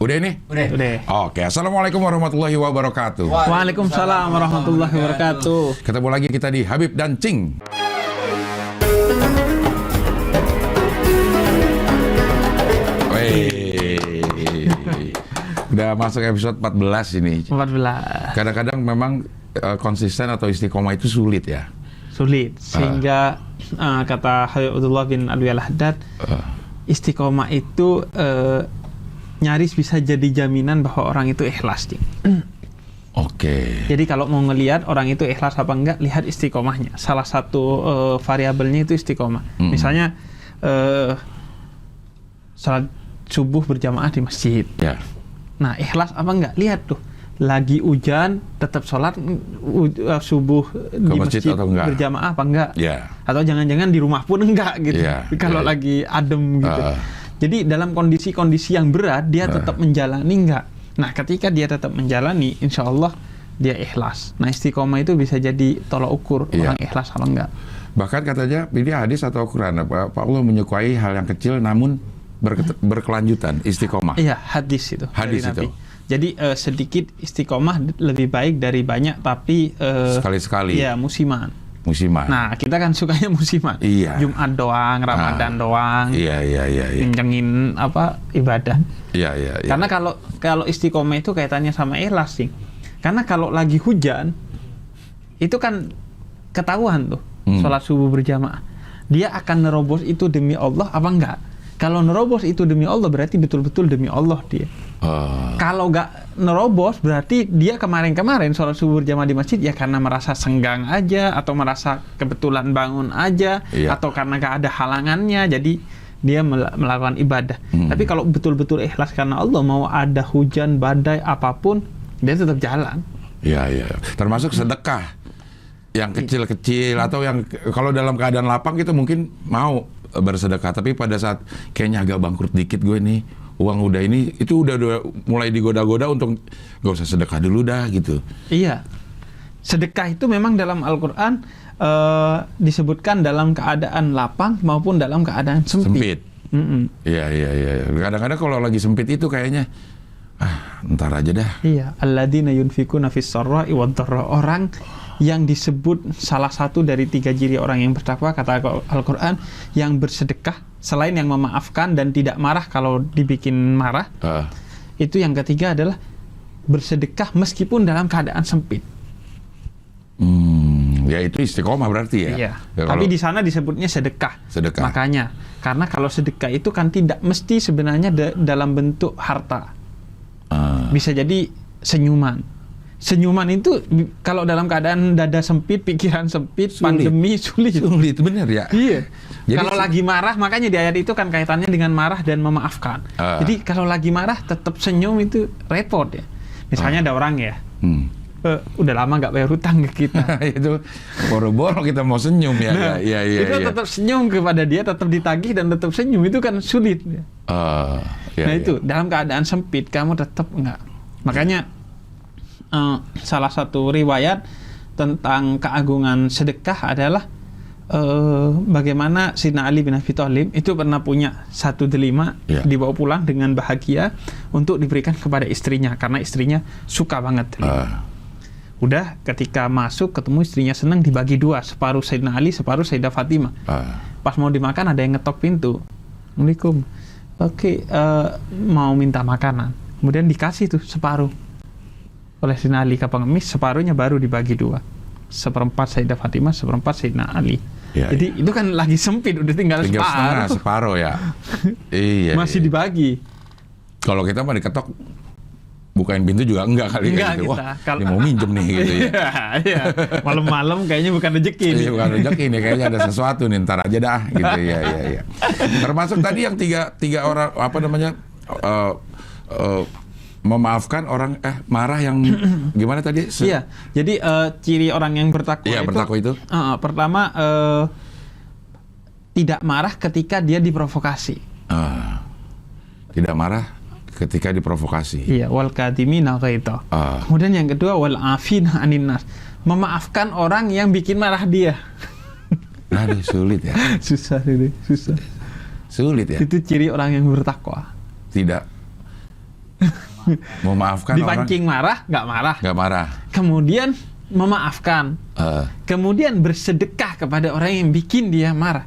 Udah ini? Udah. Oke, Assalamualaikum warahmatullahi wabarakatuh. Waalaikumsalam warahmatullahi wabarakatuh. Ketemu lagi kita di Habib dan Cing. Udah masuk episode 14 ini. 14. Kadang-kadang memang konsisten atau istiqomah itu sulit ya. Sulit. Sehingga kata Habibullah bin Alwi Al-Haddad, istiqomah itu nyaris bisa jadi jaminan bahwa orang itu ikhlas. Oke. Jadi kalau mau ngelihat orang itu ikhlas apa enggak, lihat istiqomahnya. Salah satu variabelnya itu istiqomah. Misalnya salat subuh berjamaah di masjid. Ya. Nah, ikhlas apa enggak? Lihat tuh. Lagi hujan tetap sholat subuh di masjid atau enggak? Berjamaah apa enggak? Ya. Atau jangan-jangan di rumah pun enggak gitu. Ya. Kalau lagi adem gitu. Jadi dalam kondisi-kondisi yang berat dia tetap menjalani enggak? Nah, ketika dia tetap menjalani, insya Allah dia ikhlas. Nah, istiqomah itu bisa jadi tolak ukur orang ikhlas apa enggak. Bahkan katanya ini hadis atau Quran apa Allah menyukai hal yang kecil namun berkelanjutan, istiqomah. Iya, hadis itu. Hadis itu. Nabi. Jadi sedikit istiqomah lebih baik dari banyak, tapi sekali-sekali. Iya, musiman. Nah, kita kan sukanya musiman. Iya. Jumat doang, Ramadan doang. Iya. Kencengin ibadah. Iya. Karena kalau istiqomah itu kaitannya sama ikhlas sih. Karena kalau lagi hujan itu kan ketahuan tuh sholat subuh berjamaah. Dia akan nerobos itu demi Allah apa enggak? Kalau nerobos itu demi Allah berarti betul-betul demi Allah dia. Kalau nggak nerobos berarti dia kemarin-kemarin sholat subuh berjamaah di masjid ya karena merasa senggang aja, atau merasa kebetulan bangun aja, atau karena nggak ada halangannya jadi dia melakukan ibadah. Tapi kalau betul-betul ikhlas karena Allah, mau ada hujan, badai, apapun dia tetap jalan. Iya. Termasuk sedekah yang kecil-kecil atau yang kalau dalam keadaan lapang kita mungkin mau bersedekah, tapi pada saat kayaknya agak bangkrut dikit gue nih, uang udah ini, itu udah mulai digoda-goda untuk gak usah sedekah dulu dah gitu. Iya, sedekah itu memang dalam Al-Quran disebutkan dalam keadaan lapang maupun dalam keadaan sempit. Iya. Kadang-kadang kalau lagi sempit itu kayaknya ntar aja dah. Iya, alladzina yunfikuna fis sarra'i wad dharra, orang yang disebut salah satu dari 3 ciri orang yang bertakwa, kata Al-Quran, yang bersedekah selain yang memaafkan dan tidak marah kalau dibikin marah. Itu yang ketiga adalah bersedekah meskipun dalam keadaan sempit. Ya itu istiqomah berarti ya. Iya. Ya, tapi di sana disebutnya sedekah. Makanya karena kalau sedekah itu kan tidak mesti sebenarnya dalam bentuk harta. Bisa jadi senyuman. Senyuman itu kalau dalam keadaan dada sempit, pikiran sempit, pandemi sulit bener ya. Iya. Kalau lagi marah, makanya di ayat itu kan kaitannya dengan marah dan memaafkan. Jadi kalau lagi marah tetap senyum itu repot ya. Misalnya ada orang ya, udah lama nggak bayar hutang ke kita. Itu boro-boro kita mau senyum ya. Iya. Tetap senyum kepada dia, tetap ditagih dan tetap senyum, itu kan sulit. Itu dalam keadaan sempit kamu tetap enggak. Makanya salah satu riwayat tentang keagungan sedekah adalah bagaimana Sayyidina Ali bin Abi Thalib itu pernah punya 1 delima dibawa pulang dengan bahagia untuk diberikan kepada istrinya karena istrinya suka banget delima. Udah ketika masuk ketemu istrinya senang, dibagi 2, separuh Sayyidina Ali, separuh Sayyidah Fatimah. Pas mau dimakan ada yang ngetok pintu. Assalamualaikum. Oke, mau minta makanan. Kemudian dikasih tuh separuh oleh Sayyidina Ali ke pengemis, separuhnya baru dibagi 2. 1/4 Sayyidah Fatimah, 1/4 Sayyidina Ali. Jadi itu kan lagi sempit, udah tinggal separuh ya. Iya. Masih dibagi. Kalau kita mah diketok, bukain pintu juga enggak kali. Enggak gitu. Wah, dia mau minjem nih gitu ya. Iya. Malam-malam kayaknya bukan rezeki nih. Bukan rezeki nih, kayaknya ada sesuatu nih, ntar aja dah gitu. Iya. Termasuk tadi yang tiga orang memaafkan orang marah yang gimana tadi? Iya. Jadi ciri orang yang bertakwa itu pertama tidak marah ketika dia diprovokasi. Tidak marah ketika diprovokasi. Iya, wal kadhimina ghaidha. Kemudian yang kedua wal afina 'anin nas. Memaafkan orang yang bikin marah dia. Aduh, sulit ya. Susah. Sulit ya. Itu ciri orang yang bertakwa. Tidak Memaafkan orang. Dipancing marah, nggak marah. Nggak marah. Kemudian memaafkan. Kemudian bersedekah kepada orang yang bikin dia marah.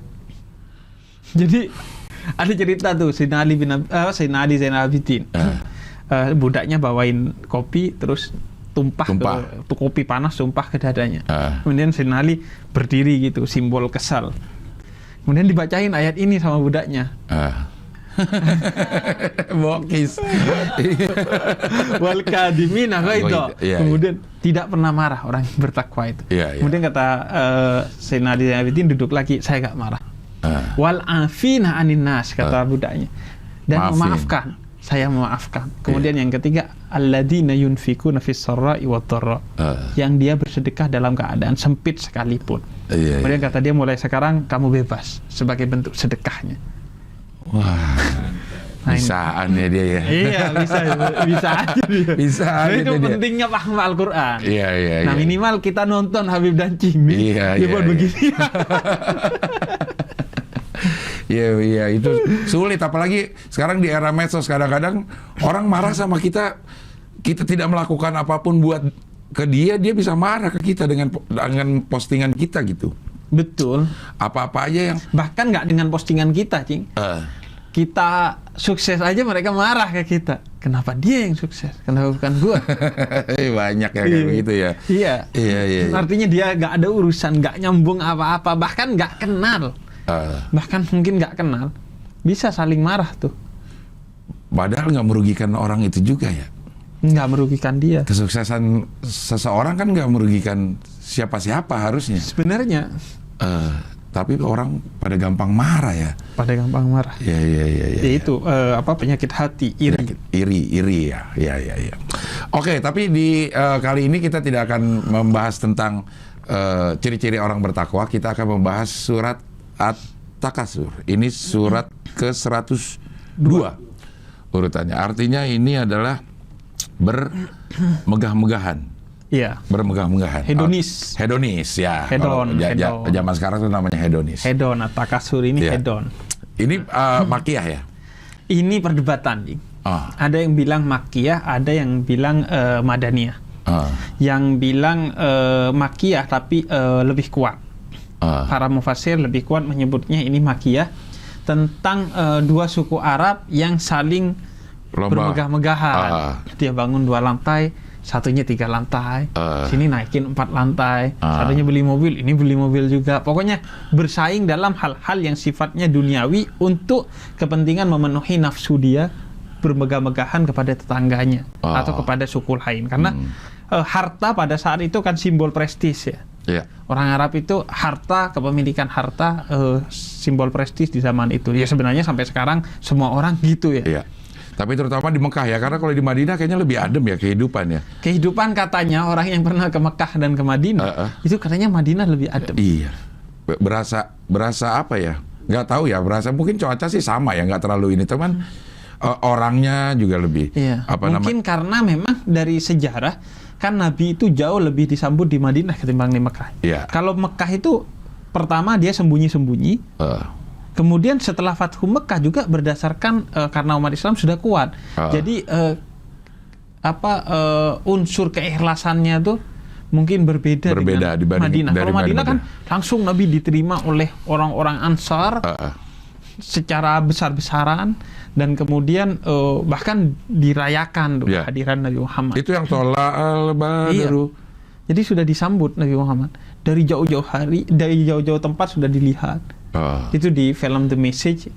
Jadi ada cerita tuh Sayyidina Ali Zainal Abidin. Budaknya bawain kopi terus tumpah. Tuh kopi panas tumpah ke dadanya. Kemudian Sayyidina Ali berdiri gitu, simbol kesal. Kemudian dibacain ayat ini sama budaknya. Bokis. Wal kadimina ghaidha. Kemudian tidak pernah marah orang yang bertakwa itu. Kemudian kata Sayyidina Ali Zainal Abidin duduk lagi, saya nggak marah. Wal afina anin nas, kata budaknya. Dan memaafkan. Saya memaafkan. Kemudian yang ketiga, alladzina yunfikuna fis sarra'i wad dharra. Yang dia bersedekah dalam keadaan sempit sekalipun. Kemudian kata dia, mulai sekarang kamu bebas sebagai bentuk sedekahnya. Wah, bisaan ya dia ya. Iya, bisa aja dia. Bisa aja itu dia. Pentingnya paham Al-Quran. Iya. Nah, minimal kita nonton Habib dan Cimi. Dia buat begini. Iya, itu sulit. Apalagi sekarang di era medsos, kadang-kadang orang marah sama kita tidak melakukan apapun buat ke dia bisa marah ke kita dengan postingan kita gitu. Betul. Apa-apa aja yang bahkan nggak dengan postingan kita, Cing. Kita sukses aja mereka marah ke kita. Kenapa dia yang sukses? Kenapa bukan gua? Banyak ya kayak begitu ya. Iya. Iya. Artinya dia nggak ada urusan, nggak nyambung apa-apa, bahkan nggak kenal. Bahkan mungkin nggak kenal. Bisa saling marah tuh. Padahal nggak merugikan orang itu juga ya. Nggak merugikan dia. Kesuksesan seseorang kan nggak merugikan siapa-siapa harusnya. Sebenarnya. Tapi orang pada gampang marah ya. Pada gampang marah. Iya. Itu penyakit hati, iri. Ya. Oke, tapi di kali ini kita tidak akan membahas tentang ciri-ciri orang bertakwa. Kita akan membahas surat At-Takasur. Ini surat ke-102 urutannya. Artinya ini adalah bermegah-megahan. Iya. Bermegah-megahan. Hedonis ya. Hedon. Zaman sekarang itu namanya hedonis. Hedon, At-Takasur ini hedon. Ini Makkiyah ya? Ini perdebatan. Ada yang bilang Makkiyah, ada yang bilang Madaniyah. Yang bilang Makkiyah tapi lebih kuat. Para mufassir lebih kuat menyebutnya ini Makkiyah, tentang dua suku Arab yang saling bermegah-megahan. Dia bangun 2 lantai, satunya 3 lantai, sini naikin 4 lantai, satunya beli mobil, ini beli mobil juga. Pokoknya bersaing dalam hal-hal yang sifatnya duniawi untuk kepentingan memenuhi nafsu dia, bermegah-megahan kepada tetangganya atau kepada suku lain. Karena harta pada saat itu kan simbol prestis ya. Orang Arab itu harta, kepemilikan harta simbol prestis di zaman itu. Ya sebenarnya sampai sekarang semua orang gitu ya. Tapi terutama di Mekah ya, karena kalau di Madinah kayaknya lebih adem ya kehidupan ya. Kehidupan katanya orang yang pernah ke Mekah dan ke Madinah itu katanya Madinah lebih adem. Iya. Berasa apa ya? Nggak tahu ya. Berasa mungkin cuaca sih sama ya, nggak terlalu ini. Teman orangnya juga lebih. Iya. Mungkin karena memang dari sejarah kan Nabi itu jauh lebih disambut di Madinah ketimbang di Mekah. Iya. Kalau Mekah itu pertama dia sembunyi-sembunyi. Kemudian setelah Fathu Mekah juga berdasarkan karena umat Islam sudah kuat. Jadi unsur keikhlasannya tuh mungkin berbeda dengan Madinah. Kalau Madinah kan langsung Nabi diterima oleh orang-orang Ansar secara besar-besaran, dan kemudian bahkan dirayakan kehadiran Nabi Muhammad. Itu yang tolak al-badru. Jadi sudah disambut Nabi Muhammad dari jauh-jauh hari, dari jauh-jauh tempat sudah dilihat. Itu di film The Message,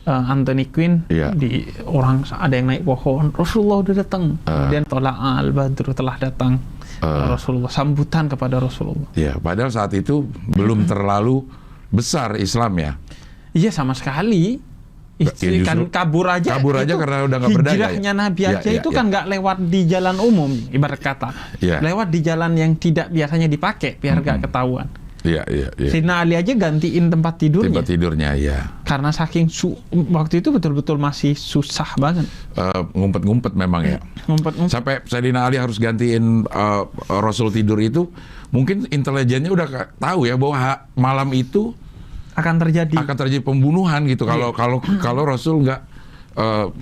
Anthony Quinn, di orang ada yang naik pohon, Rasulullah udah datang. Kemudian tolak al-badru, telah datang Rasulullah, sambutan kepada Rasulullah. Padahal saat itu belum terlalu besar Islam ya. Iya, sama sekali. Kan kabur aja karena udah nggak berdaya. Hijrahnya Nabi aja itu kan nggak lewat di jalan umum, ibarat kata. Lewat di jalan yang tidak biasanya dipakai biar nggak ketahuan. Sayyidina Ali aja gantiin tempat tidurnya. Karena saking waktu itu betul-betul masih susah banget. Ngumpet-ngumpet memang ya. Ngumpet-ngumpet. Sampai Sayyidina Ali harus gantiin Rasul tidur itu, mungkin intelijennya udah tahu ya bahwa malam itu akan terjadi pembunuhan gitu kalau Rasul nggak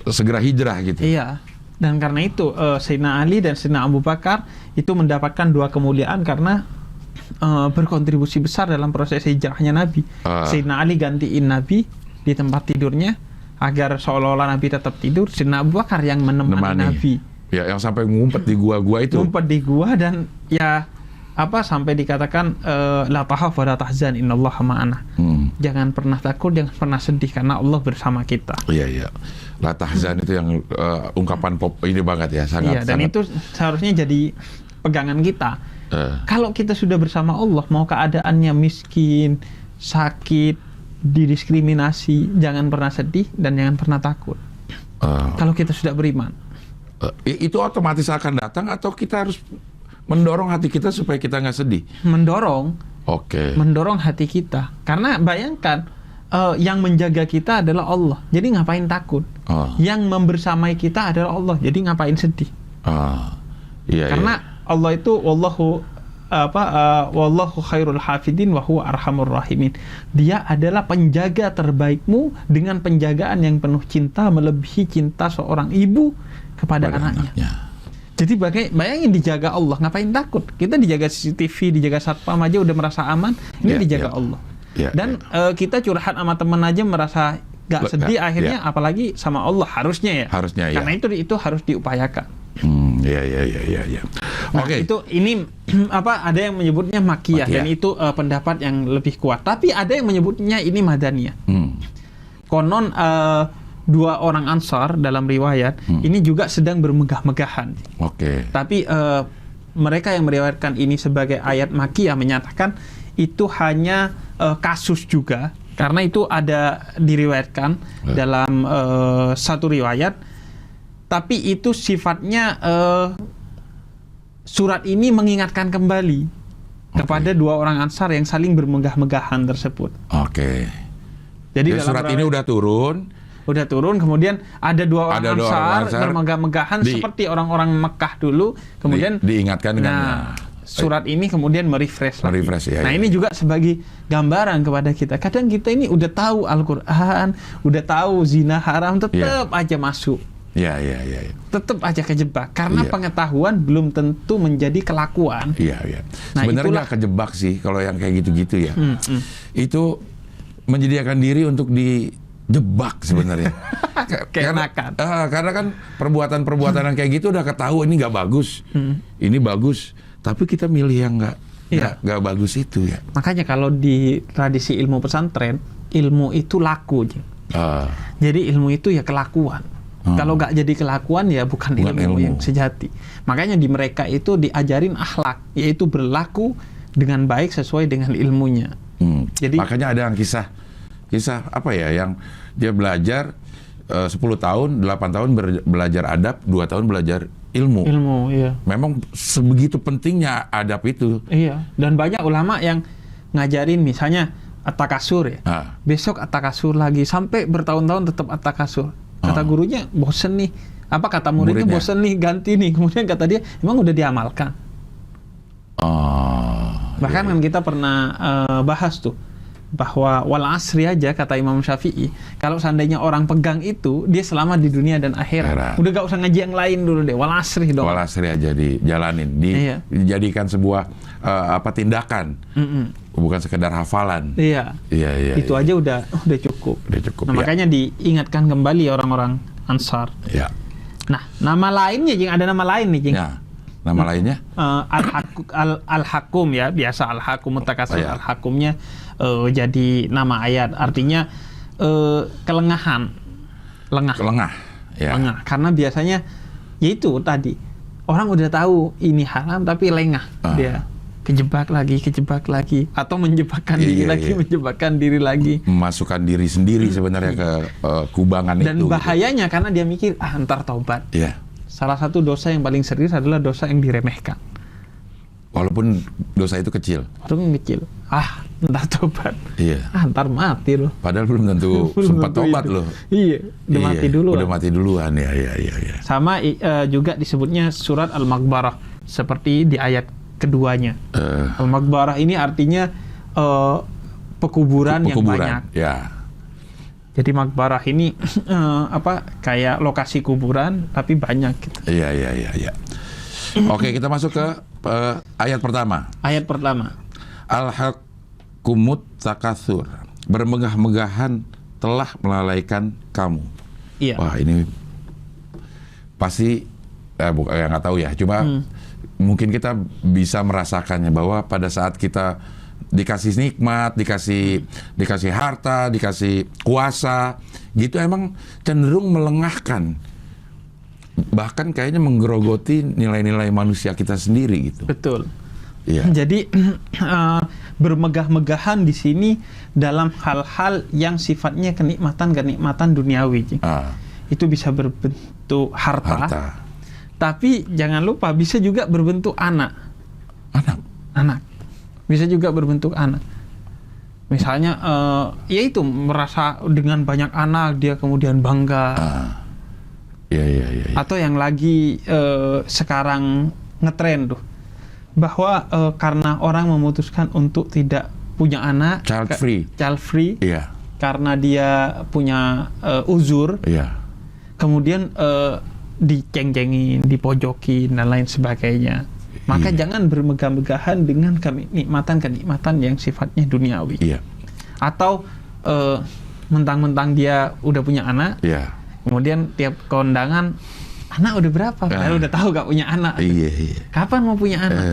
segera hijrah gitu. Iya. Dan karena itu Sayyidina Ali dan Sayyidina Abu Bakar itu mendapatkan 2 kemuliaan karena berkontribusi besar dalam proses hijrahnya Nabi. Sayyidina Ali gantiin Nabi di tempat tidurnya agar seolah-olah Nabi tetap tidur. Sayyidina Abu Bakar yang menemani Nabi. Ya, yang sampai ngumpet di gua-gua itu. Ngumpet di gua dan ya sampai dikatakan la tahaf wa la tahzan innallaha ma'ana. Jangan pernah takut, jangan pernah sedih karena Allah bersama kita. Iya. La tahzan itu yang ungkapan pop ini banget ya, sangat. Iya, dan itu seharusnya jadi pegangan kita. Kalau kita sudah bersama Allah, mau keadaannya miskin, sakit, didiskriminasi, jangan pernah sedih dan jangan pernah takut. Kalau kita sudah beriman. Itu otomatis akan datang atau kita harus mendorong hati kita supaya kita nggak sedih? Mendorong. Oke. Mendorong hati kita. Karena bayangkan, yang menjaga kita adalah Allah. Jadi ngapain takut? Yang membersamai kita adalah Allah. Jadi ngapain sedih? Iya. Karena Allah itu wallahu khairul hafidin wa huwa arhamur rahimin. Dia adalah penjaga terbaikmu dengan penjagaan yang penuh cinta melebihi cinta seorang ibu kepada anaknya. Jadi bayangin dijaga Allah, ngapain takut? Kita dijaga CCTV, dijaga satpam aja udah merasa aman. Ini dijaga Allah. Dan kita curhat sama teman aja merasa gak sedih akhirnya, apalagi sama Allah harusnya ya. Karena itu harus diupayakan. Iya. Oke. Itu ini ada yang menyebutnya makiyah dan itu pendapat yang lebih kuat. Tapi ada yang menyebutnya ini madaniyah. Konon 2 orang Ansar dalam riwayat ini juga sedang bermegah-megahan. Tapi mereka yang meriwayatkan ini sebagai ayat makiyah menyatakan itu hanya kasus juga, karena itu ada diriwayatkan dalam satu riwayat. Tapi itu sifatnya surat ini mengingatkan kembali kepada 2 orang Ansar yang saling bermegah-megahan tersebut. Jadi surat ini udah turun, kemudian ada 2 orang Ansar bermegah-megahan seperti orang-orang Mekah dulu, kemudian diingatkan dengan surat ini kemudian merefresh lagi. Ini juga sebagai gambaran kepada kita. Kadang kita ini udah tahu Al-Quran, udah tahu zina haram, tetap aja masuk. Iya. Tetap aja kejebak karena pengetahuan belum tentu menjadi kelakuan. Iya. Sebenarnya nggak kejebak sih kalau yang kayak gitu-gitu ya. Itu menyediakan diri untuk dijebak sebenarnya. Karena kan perbuatan-perbuatan yang kayak gitu udah ketahuan ini nggak bagus, ini bagus, tapi kita milih yang nggak bagus itu ya. Makanya kalau di tradisi ilmu pesantren, ilmu itu laku. Jadi ilmu itu ya kelakuan. Kalau nggak jadi kelakuan ya bukan ilmu yang sejati. Makanya di mereka itu diajarin akhlak, yaitu berlaku dengan baik sesuai dengan ilmunya. Jadi makanya ada yang kisah apa ya, yang dia belajar 10 tahun, 8 tahun belajar adab, 2 tahun belajar ilmu. Iya. Memang sebegitu pentingnya adab itu. Iya. Dan banyak ulama yang ngajarin misalnya at-takasur ya. Besok at-takasur lagi sampai bertahun-tahun tetap at-takasur. Kata gurunya bosen nih. Kata muridnya bosen nih, ganti nih. Kemudian kata dia, emang udah diamalkan. Bahkan kan kita pernah bahas tuh bahwa wal asri aja kata Imam Syafi'i, kalau seandainya orang pegang itu dia selamat di dunia dan akhirat. Udah gak usah ngaji yang lain dulu deh, wal asri dong. Wal asri aja dijalanin, dijadikan sebuah tindakan, bukan sekedar hafalan. Iya. Itu aja udah cukup. Makanya diingatkan kembali orang-orang Ansar. Nah, nama lainnya ada nama lain nih, Jing. Nama lainnya? Al-Hakum ya, biasa Al-Hakum mutakasir. Al-Hakumnya jadi nama ayat, artinya kelengahan. Lengah. Karena biasanya yaitu tadi orang udah tahu ini haram tapi lengah. Dia kejebak lagi atau menjebakkan diri lagi. Memasukkan diri sendiri sebenarnya ke kubangan dan itu. Dan bahayanya karena dia mikir ntar taubat. Salah satu dosa yang paling serius adalah dosa yang diremehkan. Walaupun dosa itu kecil. Ntar tobat. Ntar mati loh. Padahal belum tentu sempat tobat loh. Udah mati duluan. Udah mati duluan, ya. Sama juga disebutnya surat Al-Maqbarah, seperti di ayat keduanya. Al-Maqbarah ini artinya pekuburan yang banyak. Jadi makbarah ini kayak lokasi kuburan tapi banyak gitu. Iya. Oke, kita masuk ke ayat pertama. Ayat pertama. Al-hakumut takatsur. Bermegah-megahan telah melalaikan kamu. Iya. Wah, ini pasti nggak tahu ya. Cuma mungkin kita bisa merasakannya bahwa pada saat kita dikasih nikmat, dikasih harta, dikasih kuasa, gitu emang cenderung melengahkan. Bahkan kayaknya menggerogoti nilai-nilai manusia kita sendiri gitu. Betul. Iya. Jadi bermegah-megahan di sini dalam hal-hal yang sifatnya kenikmatan duniawi. Itu bisa berbentuk harta. Tapi jangan lupa bisa juga berbentuk anak. Bisa juga berbentuk anak. Misalnya, yaitu merasa dengan banyak anak dia kemudian bangga. Iya. Atau yang lagi sekarang ngetren tuh, bahwa karena orang memutuskan untuk tidak punya anak, child free, iya. Karena dia punya uzur, iya. Kemudian diceng-cengin, dipojokin dan lain sebagainya. Maka jangan bermegah-megahan dengan kenikmatan yang sifatnya duniawi. Iya. Atau mentang-mentang dia udah punya anak, iya. Kemudian tiap kondangan, anak udah berapa? Padahal udah tahu gak punya anak. Iya. Kapan mau punya anak?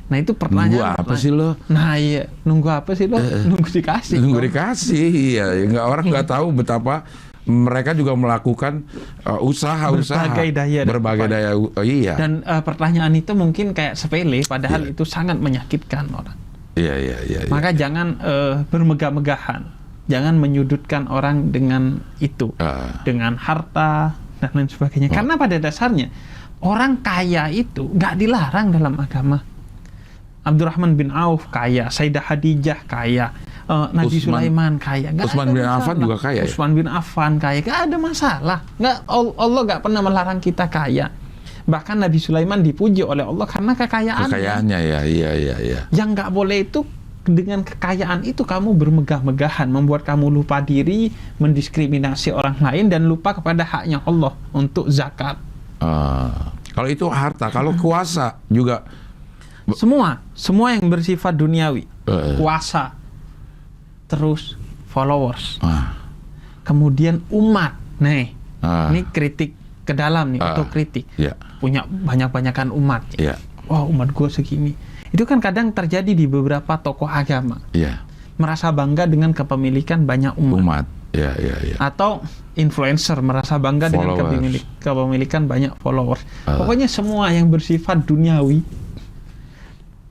Nah itu pertanyaan. Nunggu apa sih lo? Nah iya, nunggu apa sih lo? Nunggu dikasih. Iya. Orang nggak tahu betapa mereka juga melakukan usaha-usaha berbagai daya. Iya. Dan pertanyaan itu mungkin kayak sepele, padahal itu sangat menyakitkan orang. Iya. Maka jangan bermegah-megahan, jangan menyudutkan orang dengan itu, dengan harta dan lain sebagainya. Karena pada dasarnya orang kaya itu nggak dilarang dalam agama. Abdurrahman bin Auf kaya, Sayyidah Khadijah kaya, Nabi Sulaiman kaya, Utsman bin Affan juga kaya. Utsman bin Affan kaya, gak ada masalah. Allah gak pernah melarang kita kaya. Bahkan Nabi Sulaiman dipuji oleh Allah karena kekayaannya. Iya. Yang gak boleh itu dengan kekayaan itu kamu bermegah-megahan, membuat kamu lupa diri, mendiskriminasi orang lain dan lupa kepada haknya Allah untuk zakat. Kalau itu harta, kalau kuasa juga. Semua yang bersifat duniawi, kuasa, terus followers, kemudian umat. Ini kritik ke dalam nih, otokritik. Punya banyak-banyakan umat. Wah, umat gue segini. Itu kan kadang terjadi di beberapa tokoh agama. Merasa bangga dengan kepemilikan banyak umat. Atau influencer merasa bangga dengan kepemilikan banyak followers. Pokoknya semua yang bersifat duniawi,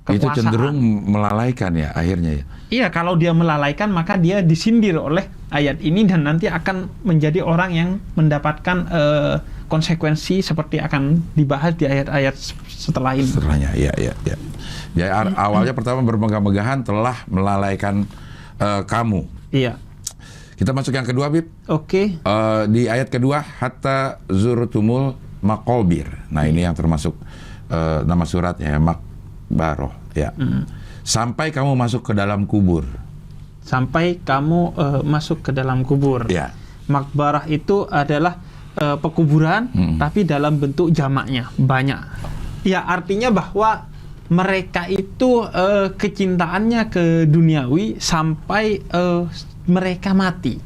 itu cenderung melalaikan ya akhirnya ya. Iya, kalau dia melalaikan maka dia disindir oleh ayat ini dan nanti akan menjadi orang yang mendapatkan konsekuensi seperti akan dibahas di ayat-ayat setelah ini. Setelahnya, iya. Jadi awalnya pertama bermegah-megahan telah melalaikan kamu. Iya. Kita masuk yang kedua, Bib. Oke. Di ayat kedua, hatta zurtumul maqabir. Nah, ini yang termasuk nama suratnya, Makbaroh, ya. Sampai kamu masuk ke dalam kubur. Sampai kamu masuk ke dalam kubur. Ya. Makbarah itu adalah pekuburan, tapi dalam bentuk jamaknya banyak. Ya, artinya bahwa mereka itu kecintaannya ke duniawi sampai mereka mati.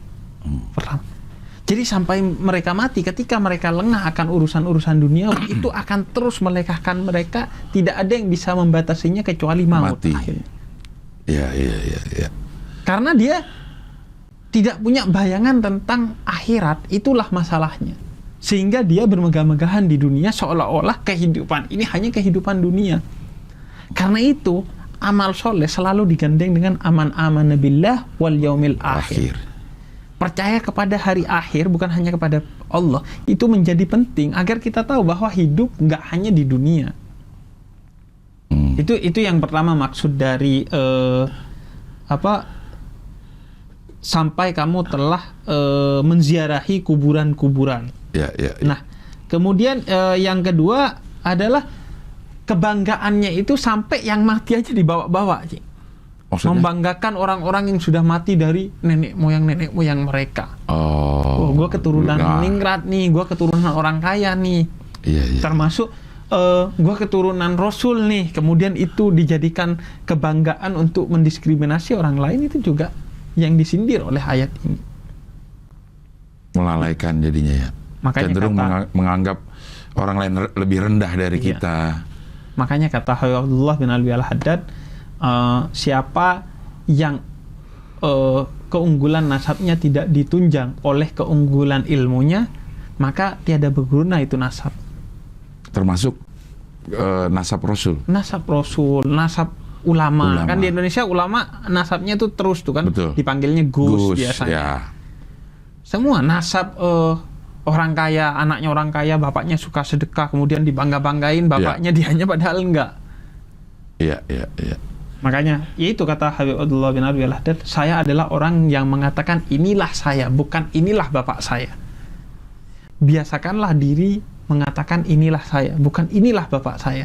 Jadi sampai mereka mati, ketika mereka lengah akan urusan-urusan duniawi, itu akan terus melekahkan mereka. Tidak ada yang bisa membatasinya kecuali maut. Mati. Iya. Karena dia tidak punya bayangan tentang akhirat, itulah masalahnya. Sehingga dia bermegah-megahan di dunia seolah-olah kehidupan ini hanya kehidupan dunia. Karena itu amal soleh selalu digandeng dengan aman billah wal yaumil akhir. Percaya kepada hari akhir, bukan hanya kepada Allah, itu menjadi penting agar kita tahu bahwa hidup nggak hanya di dunia. Itu yang pertama maksud dari sampai kamu telah menziarahi kuburan-kuburan. Ya. Nah, kemudian yang kedua adalah kebanggaannya itu sampai yang mati aja dibawa-bawa. Maksudnya? Membanggakan orang-orang yang sudah mati dari nenek moyang mereka. Oh, Gue keturunan ningrat nih, gue keturunan orang kaya nih. Iya. Termasuk gue keturunan Rasul nih. Kemudian itu dijadikan kebanggaan untuk mendiskriminasi orang lain, itu juga yang disindir oleh ayat ini. Melalaikan jadinya ya. Makanya cenderung menganggap orang lain lebih rendah dari kita. Makanya kata Abdullah bin Alwi Al-Haddad, siapa yang keunggulan nasabnya tidak ditunjang oleh keunggulan ilmunya, maka tiada berguna itu nasab. Termasuk nasab Rasul. Nasab Rasul, nasab ulama. Kan di Indonesia ulama nasabnya tuh terus tuh kan. Betul. Dipanggilnya Gus biasanya. Ya. Semua nasab orang kaya, anaknya orang kaya, bapaknya suka sedekah, kemudian dibangga-banggain bapaknya, dianya padahal enggak. Iya. Makanya, yaitu kata Habib Abdullah bin Alwi Al-Haddad, saya adalah orang yang mengatakan inilah saya, bukan inilah bapak saya. Biasakanlah diri mengatakan inilah saya, bukan inilah bapak saya.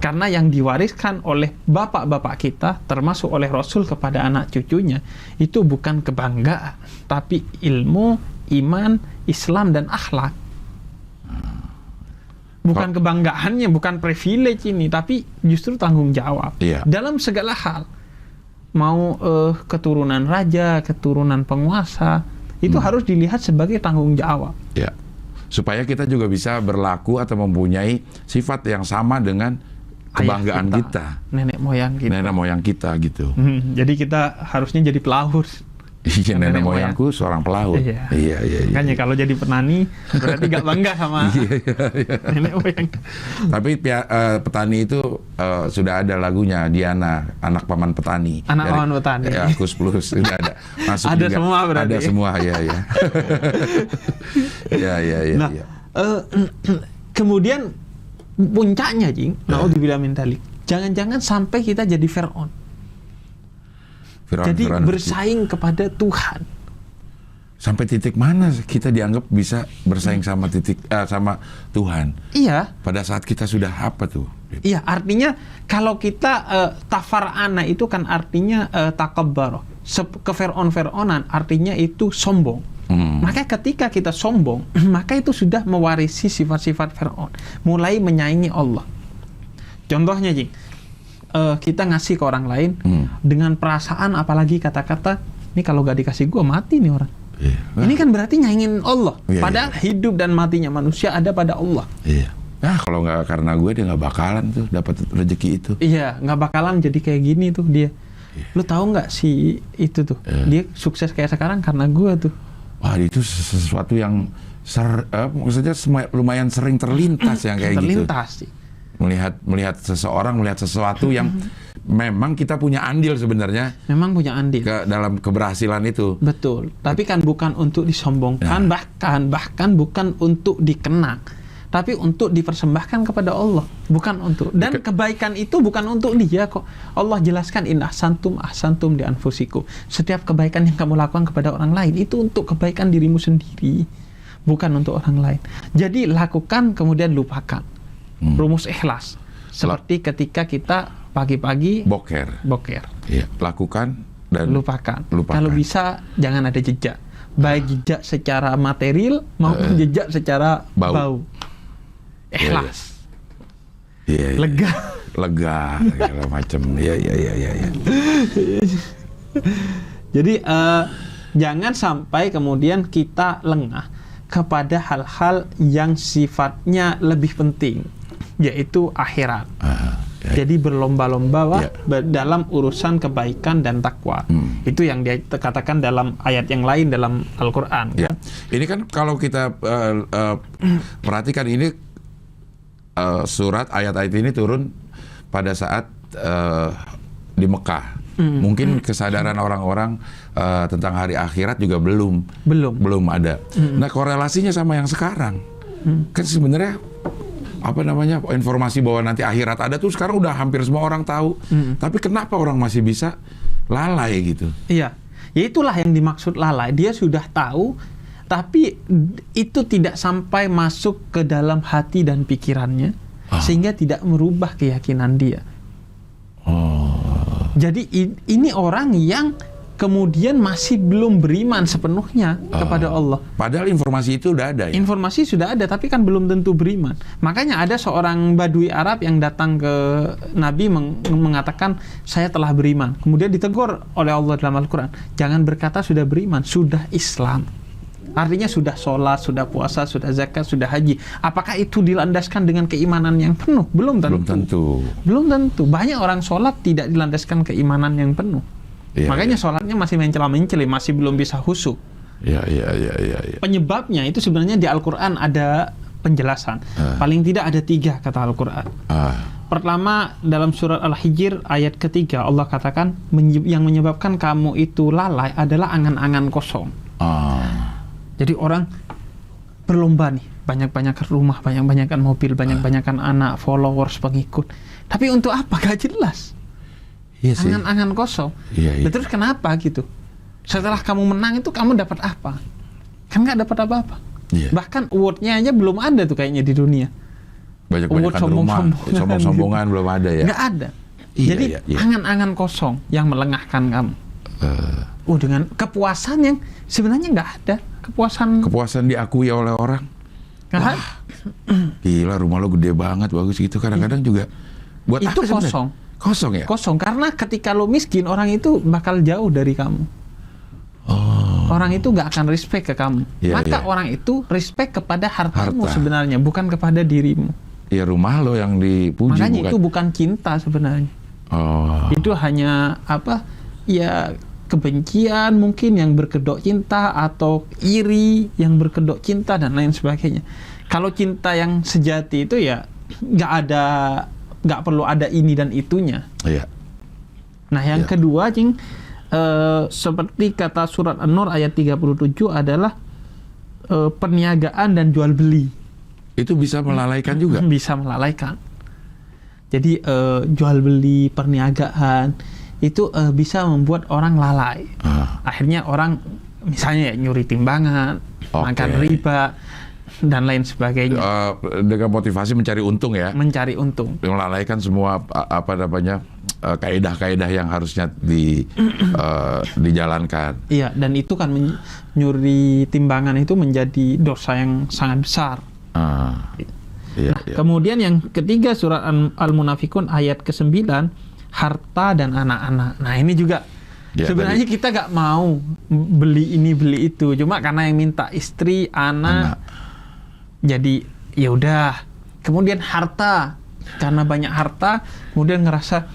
Karena yang diwariskan oleh bapak-bapak kita, termasuk oleh Rasul kepada anak cucunya, itu bukan kebanggaan, tapi ilmu, iman, Islam, dan akhlak. Bukan kebanggaannya, bukan privilege ini, tapi justru tanggung jawab. Iya. Dalam segala hal. Mau keturunan raja, keturunan penguasa, itu harus dilihat sebagai tanggung jawab. Ya. Supaya kita juga bisa berlaku atau mempunyai sifat yang sama dengan kebanggaan kita. Nenek moyang kita gitu. Jadi kita harusnya jadi pelaut. Iya, nenek moyangku seorang pelaut. Iya. Makanya kalau jadi petani berarti gak bangga sama nenek moyang. Tapi petani itu sudah ada lagunya, Diana, anak paman petani. Paman petani. Ya, Kus Plus sudah ada. Masuk ada juga. Semua berarti. Ada semua, ya. Nah, kemudian puncaknya, naudzubillah min dzalik. Jangan-jangan sampai kita jadi Fir'aun. Jadi bersaing kepada Tuhan. Sampai titik mana kita dianggap bisa bersaing sama sama Tuhan? Iya. Pada saat kita sudah apa tuh? Iya, artinya kalau kita tafar'ana itu kan artinya takabbar. Ke-Fir'aun-Fir'aunan artinya itu sombong. Maka ketika kita sombong, maka itu sudah mewarisi sifat-sifat Fir'aun. Mulai menyaingi Allah. Contohnya, Jing, kita ngasih ke orang lain dengan perasaan, apalagi kata-kata, ini kalau gak dikasih gue mati nih orang. Ini kan berarti nyaingin Allah. Padahal hidup dan matinya manusia ada pada Allah. Kalau nggak karena gue, dia nggak bakalan tuh dapat rezeki itu. Iya, nggak bakalan jadi kayak gini tuh dia. Lu tahu nggak si itu tuh, dia sukses kayak sekarang karena gue tuh. Wah, itu sesuatu yang maksudnya lumayan sering terlintas yang kayak terlintas gitu. Melihat seseorang, melihat sesuatu yang memang kita punya andil sebenarnya. Memang punya andil dalam keberhasilan itu. Betul. Tapi kan bukan untuk disombongkan, bahkan bukan untuk dikenang, tapi untuk dipersembahkan kepada Allah, bukan untuk. Dan kebaikan itu bukan untuk dia kok. Allah jelaskan, in ahsantum di anfusikum. Setiap kebaikan yang kamu lakukan kepada orang lain itu untuk kebaikan dirimu sendiri, bukan untuk orang lain. Jadi lakukan kemudian lupakan. Rumus ikhlas. Seperti ketika kita pagi-pagi boker. Iya, lakukan dan lupakan. Kalau bisa jangan ada jejak. Baik jejak secara material maupun jejak secara bau. Ikhlas. Iya. Lega segala macam. Iya. Jadi jangan sampai kemudian kita lengah kepada hal-hal yang sifatnya lebih penting, yaitu akhirat. Jadi berlomba-lomba dalam urusan kebaikan dan takwa. Itu yang dia katakan dalam ayat yang lain dalam Al-Quran. Ya. Ini kan kalau kita perhatikan ini surat ayat-ayat ini turun pada saat di Mekah. Mungkin kesadaran orang-orang tentang hari akhirat juga belum ada. Nah, korelasinya sama yang sekarang. Kan sebenarnya informasi bahwa nanti akhirat ada tuh sekarang udah hampir semua orang tahu. Tapi kenapa orang masih bisa lalai gitu? Iya. Ya itulah yang dimaksud lalai. Dia sudah tahu, tapi itu tidak sampai masuk ke dalam hati dan pikirannya, sehingga tidak merubah keyakinan dia. Jadi ini orang yang kemudian masih belum beriman sepenuhnya kepada Allah. Padahal informasi itu udah ada ya? Informasi sudah ada, tapi kan belum tentu beriman. Makanya ada seorang Badui Arab yang datang ke Nabi mengatakan, saya telah beriman. Kemudian ditegur oleh Allah dalam Al-Quran, jangan berkata sudah beriman, sudah Islam. Artinya sudah sholat, sudah puasa, sudah zakat, sudah haji. Apakah itu dilandaskan dengan keimanan yang penuh? Belum tentu. Belum tentu. Belum tentu. Banyak orang sholat tidak dilandaskan keimanan yang penuh. Ya, makanya sholatnya masih mencela-menceli, masih belum bisa khusyuk. Ya. Penyebabnya itu sebenarnya di Al-Quran ada penjelasan. Paling tidak ada 3 kata Al-Quran. Pertama, dalam surat Al-Hijr ayat ketiga, Allah katakan yang menyebabkan kamu itu lalai adalah angan-angan kosong. Jadi orang berlomba nih, banyak-banyakan rumah, banyak-banyakan mobil, banyak-banyakan anak, followers, pengikut. Tapi untuk apa? Gak jelas. Iya sih. Angan-angan kosong. Iya. Terus kenapa gitu? Setelah kamu menang itu kamu dapat apa? Kan nggak dapat apa-apa. Iya. Bahkan award-nya aja belum ada tuh kayaknya di dunia. Banyak-banyakan rumah, sombong-sombongan belum ada ya? Nggak ada. Iya, Jadi iya. angan-angan kosong yang melengahkan kamu. Dengan kepuasan yang sebenarnya nggak ada. Kepuasan diakui oleh orang. Wah, gila rumah lo gede banget, bagus gitu. Kadang-kadang juga buat itu apa sebenarnya? kosong. Kosong ya? Kosong, karena ketika lo miskin, orang itu bakal jauh dari kamu. Orang itu nggak akan respect ke kamu. Maka orang itu respect kepada hartamu sebenarnya, bukan kepada dirimu. Ya rumah lo yang dipuji. Makanya itu bukan cinta sebenarnya. Itu hanya ya kebencian mungkin yang berkedok cinta, atau iri yang berkedok cinta, dan lain sebagainya. Kalau cinta yang sejati itu ya nggak perlu ada ini dan itunya. Iya. Nah yang kedua, Cing, seperti kata surat An-Nur ayat 37 adalah perniagaan dan jual beli. Itu bisa melalaikan juga? Bisa melalaikan. Jadi jual beli, perniagaan itu bisa membuat orang lalai. Akhirnya orang misalnya nyuri timbangan, makan riba, dan lain sebagainya. Dengan motivasi mencari untung ya? Mencari untung. Melalaikan semua kaedah-kaedah yang harusnya dijalankan. Iya, dan itu kan nyuri timbangan itu menjadi dosa yang sangat besar. Kemudian yang ketiga, surat Al-Munafikun ayat ke-9, harta dan anak-anak. Nah ini juga sebenarnya kita nggak mau beli ini beli itu, cuma karena yang minta istri, anak. Jadi ya udah. Kemudian harta, karena banyak harta, kemudian ngerasa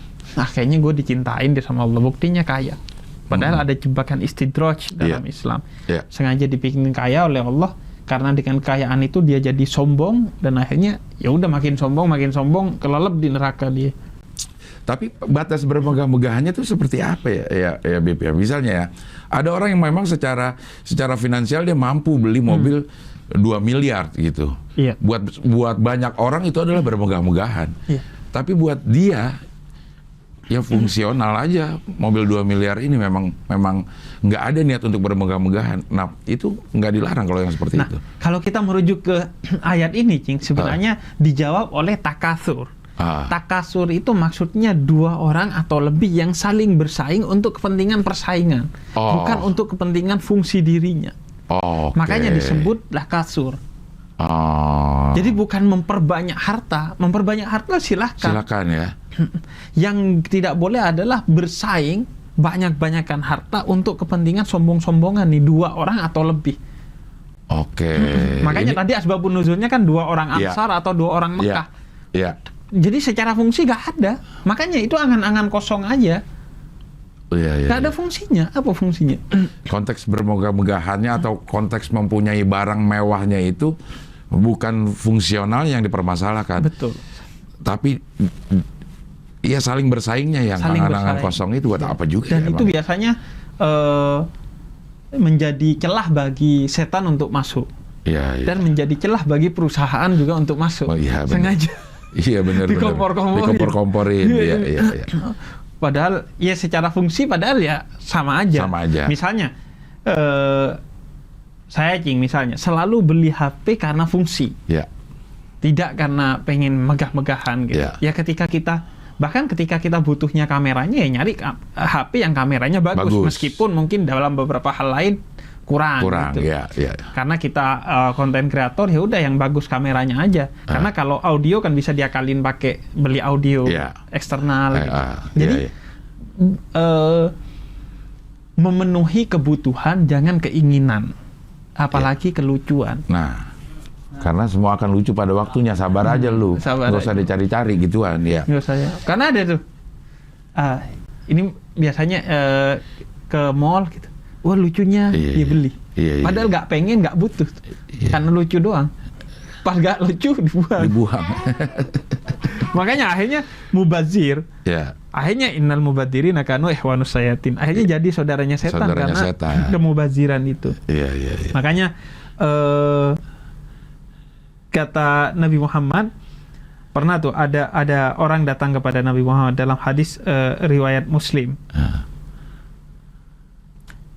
kayaknya gue dicintain deh sama Allah, buktinya kaya. Padahal ada jebakan istidraj dalam Islam. Sengaja dibikin kaya oleh Allah, karena dengan kekayaan itu dia jadi sombong, dan akhirnya ya udah makin sombong, kelelep di neraka dia. Tapi batas bermegah-megahannya itu seperti apa ya Bip ya? Misalnya ya, ada orang yang memang secara finansial dia mampu beli mobil 2 miliar gitu. Iya. Buat banyak orang itu adalah bermegah-megahan. Iya. Tapi buat dia ya fungsional aja. Mobil 2 miliar ini memang nggak ada niat untuk bermegah-megahan. Nah, itu nggak dilarang kalau yang seperti itu. Kalau kita merujuk ke ayat ini, Cing, sebenarnya dijawab oleh takasur. Takasur itu maksudnya 2 orang atau lebih yang saling bersaing untuk kepentingan persaingan, bukan untuk kepentingan fungsi dirinya. Makanya disebutlah kasur. Jadi bukan memperbanyak harta. Memperbanyak harta silakan ya. Yang tidak boleh adalah bersaing banyak-banyakan harta untuk kepentingan sombong-sombongan nih, 2 orang atau lebih. Makanya tadi asbabun nuzulnya kan 2 orang Ansar atau 2 orang Mekah. Jadi secara fungsi gak ada. Makanya itu angan-angan kosong aja. Gak ada fungsinya. Apa fungsinya? Konteks bermegah-megahannya atau konteks mempunyai barang mewahnya itu bukan fungsional yang dipermasalahkan. Betul. Tapi ya saling bersaingnya yang angan-angan kosong itu buat apa juga. Dan itu biasanya menjadi celah bagi setan untuk masuk. Dan menjadi celah bagi perusahaan juga untuk masuk. Sengaja. Iya benar. Dikompor-komporin. Iya. Padahal ya secara fungsi ya sama aja. Misalnya saya, Cing, misalnya selalu beli HP karena fungsi. Tidak karena pengen megah-megahan gitu. Ya ketika kita Bahkan ketika kita butuhnya kameranya ya nyari HP yang kameranya bagus. Meskipun mungkin dalam beberapa hal lain kurang gitu. Ya. Karena kita konten kreator ya udah yang bagus kameranya aja. Karena kalau audio kan bisa diakalin pakai beli audio eksternal gitu. Jadi memenuhi kebutuhan jangan keinginan, apalagi kelucuan. Nah, karena semua akan lucu pada waktunya, sabar aja lu. Nggak usah dicari-cari gituan ya. Nggak usah ya. Karena ada tuh, ini biasanya ke mall gitu. Wah lucunya, dia beli. Padahal nggak pengen, nggak butuh. Karena lucu doang. Pas nggak lucu, dibuang. Makanya akhirnya mubazir. Akhirnya innal mubadzirin kanu ikhwanus syayatin. Akhirnya jadi saudaranya setan karena kemubaziran itu. Makanya kata Nabi Muhammad, pernah tuh ada orang datang kepada Nabi Muhammad dalam hadis riwayat Muslim.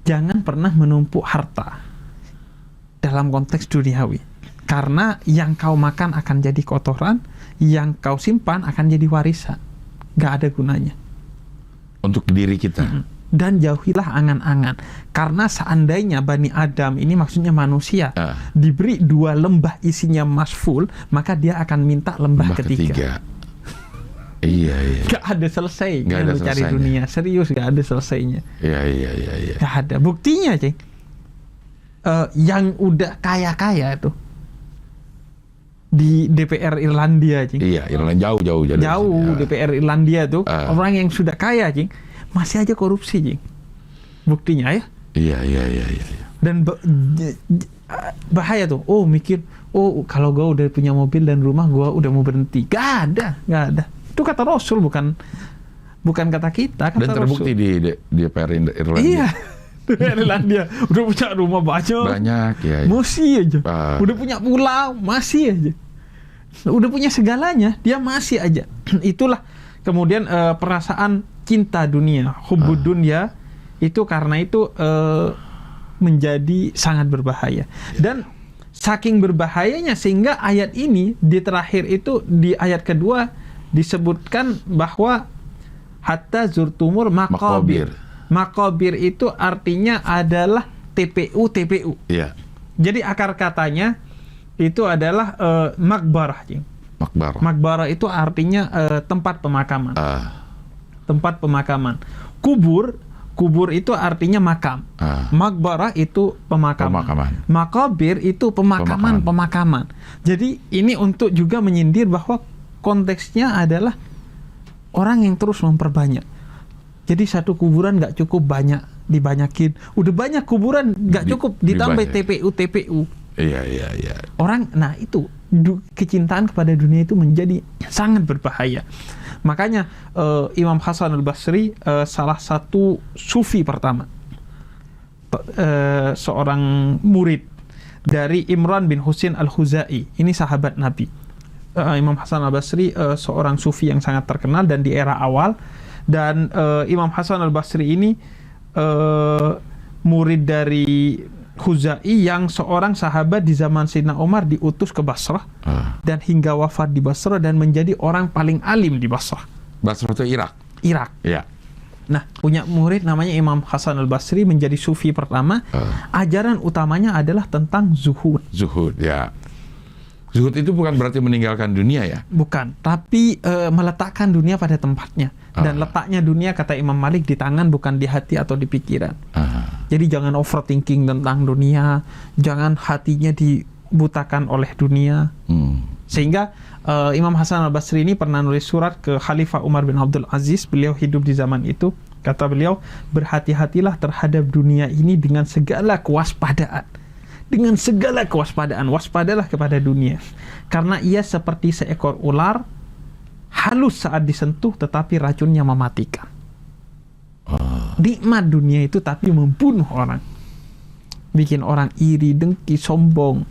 Jangan pernah menumpuk harta dalam konteks duniawi, karena yang kau makan akan jadi kotoran, yang kau simpan akan jadi warisan, gak ada gunanya untuk diri kita. Dan jauhilah angan-angan, karena seandainya Bani Adam ini maksudnya manusia diberi 2 lembah isinya emas full, maka dia akan minta lembah ketiga. Iya. Gak ada selesainya lu cari dunia. Serius gak ada selesainya. Iya. Gak ada. Buktinya, Cing. Yang udah kaya-kaya itu di DPR Irlandia, Cing. Iya, Irlandia jauh. Jauh DPR Irlandia tuh orang yang sudah kaya, Cing, masih aja korupsi, Cing. Buktinya ya. Iya. Dan bahaya tuh. Mikir, kalau gua udah punya mobil dan rumah, gua udah mau berhenti. Gak ada. Itu kata Rasul, bukan kata kita. Kata dan terbukti Rasul. di DPR Irlandia. Iya, DPR Irlandia udah punya rumah banyak ya. Masih aja. Udah punya pulau, masih aja. Udah punya segalanya, dia masih aja. Itulah kemudian perasaan cinta dunia, hubbud dunya, itu karena itu menjadi sangat berbahaya. Dan saking berbahayanya sehingga ayat ini di terakhir itu, di ayat kedua disebutkan bahwa hatta zurtumur maqabir. Maqabir itu artinya adalah TPU. Iya. Jadi akar katanya itu adalah makbarah. Makbarah itu artinya tempat pemakaman. Tempat pemakaman. Kubur itu artinya makam. Makbarah itu pemakaman. Maqabir itu pemakaman. Jadi ini untuk juga menyindir bahwa konteksnya adalah orang yang terus memperbanyak. Jadi satu kuburan nggak cukup banyak, dibanyakin. Udah banyak kuburan nggak cukup, ditambah TPU. Iya. Orang, nah itu kecintaan kepada dunia itu menjadi sangat berbahaya. Makanya Imam Hasan al-Basri, salah satu sufi pertama, seorang murid dari Imran bin Husain al-Khuzai. Ini sahabat Nabi. Imam Hasan al-Basri seorang sufi yang sangat terkenal dan di era awal, dan Imam Hasan al-Basri ini murid dari Khuzai yang seorang sahabat di zaman Sayyidina Umar diutus ke Basrah dan hingga wafat di Basrah dan menjadi orang paling alim di Basrah. Basrah itu Irak. Iya. Nah, punya murid namanya Imam Hasan al-Basri, menjadi sufi pertama. Ajaran utamanya adalah tentang zuhud. Zuhud, ya. Zuhud itu bukan berarti meninggalkan dunia ya? Bukan, tapi meletakkan dunia pada tempatnya. Dan letaknya dunia, kata Imam Malik, di tangan, bukan di hati atau di pikiran. Jadi jangan overthinking tentang dunia, jangan hatinya dibutakan oleh dunia. Sehingga Imam Hasan al-Basri ini pernah nulis surat ke Khalifah Umar bin Abdul Aziz, beliau hidup di zaman itu. Kata beliau, berhati-hatilah terhadap dunia ini dengan segala kewaspadaan. Dengan segala kewaspadaan, waspadalah kepada dunia, karena ia seperti seekor ular, halus saat disentuh tetapi racunnya mematikan. Nikmat dunia itu tapi membunuh orang, bikin orang iri, dengki, sombong,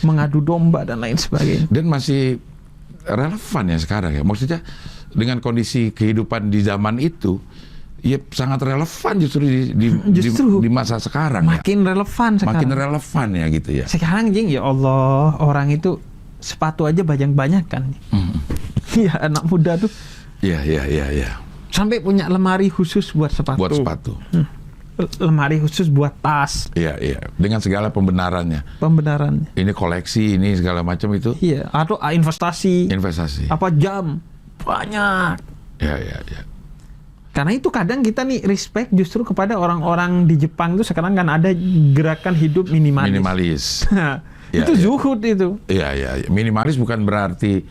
mengadu domba dan lain sebagainya. Dan masih relevan ya sekarang ya, maksudnya dengan kondisi kehidupan di zaman itu. Ya sangat relevan justru di masa sekarang. Makin relevan sekarang. Makin relevan ya gitu ya. Sekarang Jing, ya Allah, orang itu sepatu aja banyak-banyak kan. Ya anak muda tuh Iya. Sampai punya lemari khusus buat sepatu. Buat sepatu. Lemari khusus buat tas. Iya. Dengan segala pembenarannya. Ini koleksi, ini segala macam itu. Iya. Atau investasi. Apa jam. Banyak. Iya. Karena itu kadang kita nih respect justru kepada orang-orang di Jepang itu sekarang kan ada gerakan hidup minimalis. Itu zuhud itu. Iya. Minimalis bukan berarti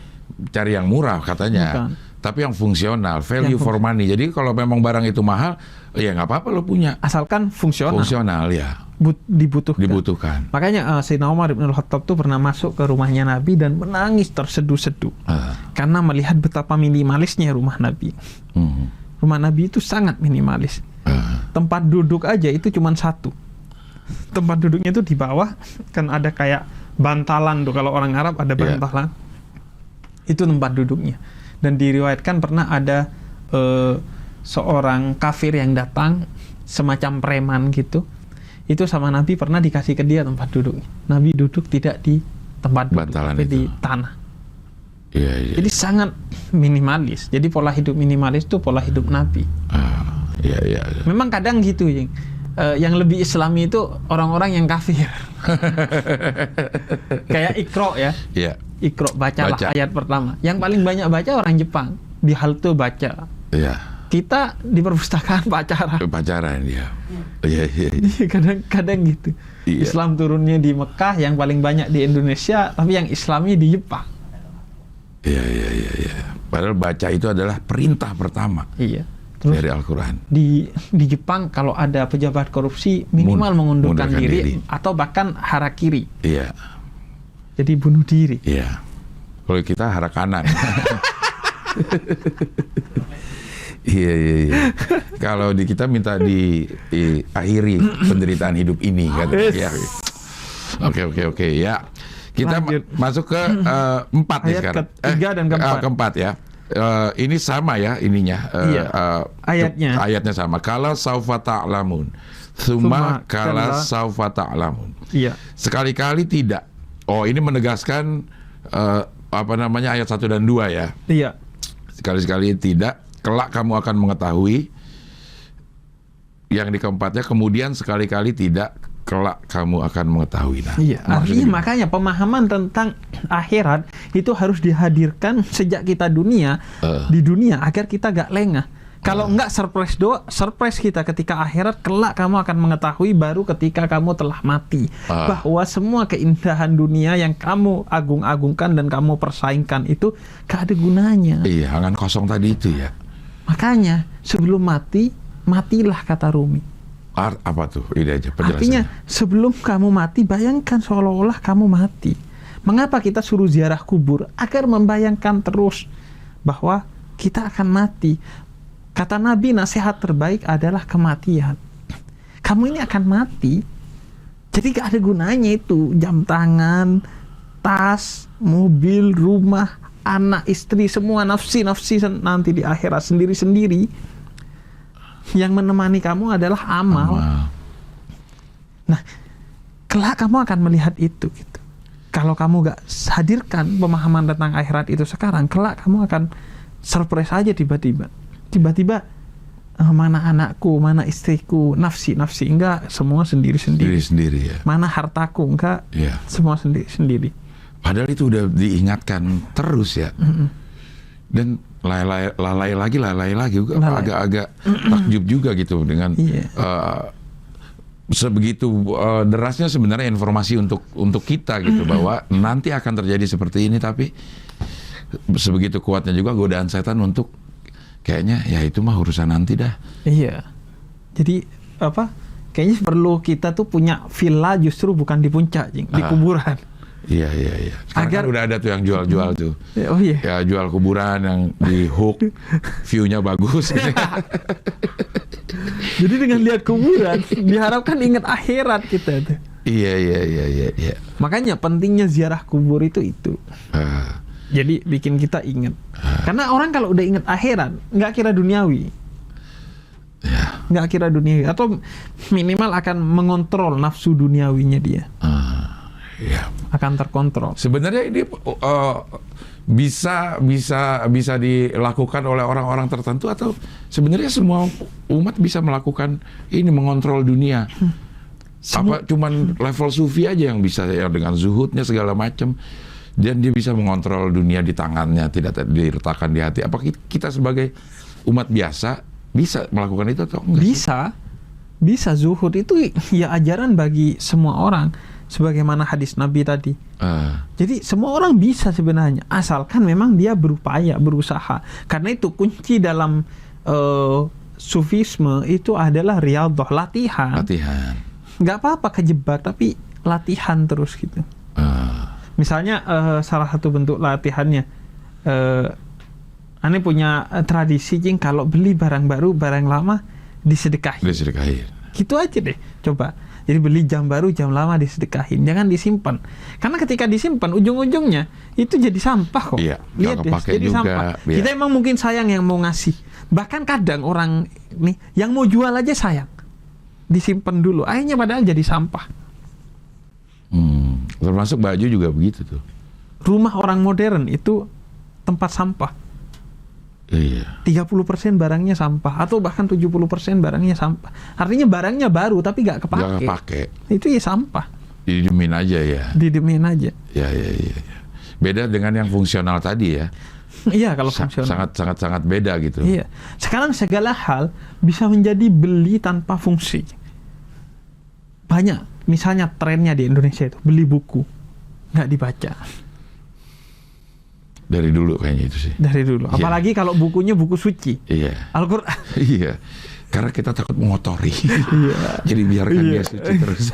cari yang murah katanya. Bukan. Tapi yang fungsional, value for money. Jadi kalau memang barang itu mahal, ya nggak apa-apa lo punya. Asalkan fungsional. Fungsional ya. Dibutuhkan. Makanya Sayyidina Umar bin Khattab tuh pernah masuk ke rumahnya Nabi dan menangis terseduh-seduh. Karena melihat betapa minimalisnya rumah Nabi. Rumah Nabi itu sangat minimalis. Tempat duduk aja itu cuma satu. Tempat duduknya itu di bawah, kan ada kayak bantalan tuh. Kalau orang Arab ada bantalan. Itu tempat duduknya. Dan diriwayatkan pernah ada seorang kafir yang datang, semacam preman gitu. Itu sama Nabi pernah dikasih ke dia tempat duduknya. Nabi duduk tidak di tempat duduk, tapi di tanah. Iya. Jadi sangat minimalis. Jadi pola hidup minimalis itu pola hidup Nabi. Iya. Memang kadang gitu, Jing. Yang lebih Islami itu orang-orang yang kafir. Kayak Iqra ya. Iya. Iqra, bacalah ayat pertama. Yang paling banyak baca orang Jepang. Di halte baca. Iya. Kita di perpustakaan pacaran ya. Iya. Kadang-kadang gitu. Iya. Islam turunnya di Mekah, yang paling banyak di Indonesia, tapi yang Islami di Jepang. Iya. Padahal baca itu adalah perintah pertama. Iya. Terus dari Al-Quran. Di Jepang kalau ada pejabat korupsi minimal mengundurkan diri atau bahkan harakiri. Iya. Jadi bunuh diri. Iya. Kalau kita hara kanan. Iya. Kalau di kita minta diakhiri penderitaan hidup ini kan. Ya. Oke ya. Kita masuk ke 4 nih sekarang. Ketiga dan keempat. Keempat ya. Ini sama ya ininya. Ayatnya sama. Kala saufa ta'lamun. Tsumma kala saufa ta'lamun. Iya. Sekali-kali tidak. Oh, ini menegaskan ayat 1 dan 2 ya. Iya. Sekali-sekali tidak, kelak kamu akan mengetahui. Yang di keempatnya, kemudian sekali-kali tidak, kelak kamu akan mengetahui. Iya, artinya makanya pemahaman tentang akhirat itu harus dihadirkan sejak kita di dunia agar kita gak lengah. Kalau enggak surprise kita ketika akhirat, kelak kamu akan mengetahui baru ketika kamu telah mati. Bahwa semua keindahan dunia yang kamu agung-agungkan dan kamu persaingkan itu gak ada gunanya. Iya, angan kosong tadi itu ya. Makanya sebelum mati, matilah kata Rumi. Apa tuh? Ini aja penjelasannya. Artinya sebelum kamu mati, bayangkan seolah-olah kamu mati. Mengapa kita suruh ziarah kubur? Agar membayangkan terus bahwa kita akan mati. Kata Nabi, nasihat terbaik adalah kematian. Kamu ini akan mati. Jadi gak ada gunanya itu jam tangan, tas, mobil, rumah, anak, istri, semua nafsi nanti di akhirat sendiri-sendiri. Yang menemani kamu adalah amal. Nah, kelak kamu akan melihat itu gitu. Kalau kamu gak hadirkan pemahaman tentang akhirat itu sekarang, kelak kamu akan surprise aja tiba-tiba, mana anakku, mana istriku, nafsi enggak, semua sendiri-sendiri ya. Mana hartaku, enggak, semua sendiri-sendiri. Padahal itu udah diingatkan terus ya. Dan lalai lagi agak-agak takjub juga gitu dengan sebegitu derasnya sebenarnya informasi untuk kita gitu, bahwa nanti akan terjadi seperti ini, tapi sebegitu kuatnya juga godaan setan untuk kayaknya ya itu mah urusan nanti dah. Iya. Jadi kayaknya perlu kita tuh punya villa justru bukan di puncak, di kuburan. Iya. Sekarang kan udah ada tuh yang jual-jual tuh. Oh iya. Ya jual kuburan yang di hook, view-nya bagus. Jadi dengan lihat kuburan diharapkan ingat akhirat kita tuh. Iya. Makanya pentingnya ziarah kubur itu. Jadi bikin kita ingat. Karena orang kalau udah ingat akhirat, nggak kira duniawi. Nggak kira duniawi. Atau minimal akan mengontrol nafsu duniawinya dia. Akan terkontrol. Sebenarnya ini bisa dilakukan oleh orang-orang tertentu atau sebenarnya semua umat bisa melakukan ini, mengontrol dunia? Apa cuman level sufi aja yang bisa ya dengan zuhudnya segala macam dan dia bisa mengontrol dunia di tangannya, tidak diletakkan di hati? Apa kita sebagai umat biasa bisa melakukan itu atau enggak? Bisa zuhud itu ya ajaran bagi semua orang. Sebagaimana hadis Nabi tadi. Jadi semua orang bisa sebenarnya, asalkan memang dia berupaya, berusaha. Karena itu kunci dalam sufisme itu adalah riyadhah, latihan. Nggak apa-apa kejebak, tapi latihan terus gitu. Misalnya salah satu bentuk latihannya, Ane punya tradisi Cing, kalau beli barang baru, barang lama disedekahin. Gitu aja deh, coba. Jadi beli jam baru, jam lama disedekahin, jangan disimpan. Karena ketika disimpan, ujung-ujungnya itu jadi sampah kok. Iya, lihat deh, jadi juga, sampah. Iya. Kita emang mungkin sayang yang mau ngasih. Bahkan kadang orang nih yang mau jual aja sayang, disimpan dulu. Akhirnya padahal jadi sampah. Termasuk baju juga begitu tuh. Rumah orang modern itu tempat sampah. Iya. 30% barangnya sampah atau bahkan 70% barangnya sampah. Artinya barangnya baru tapi nggak kepake. Itu ya sampah. Didemin aja ya. Ya. Beda dengan yang fungsional tadi ya. Iya, kalau fungsional. Sangat beda gitu. Iya. Sekarang segala hal bisa menjadi beli tanpa fungsi. Banyak, misalnya trennya di Indonesia itu beli buku nggak dibaca. Dari dulu kayaknya itu sih. Dari dulu. Apalagi kalau bukunya buku suci. Iya. Al-Quran. Iya. Karena kita takut mengotori. Iya. Jadi biarkan dia suci terus.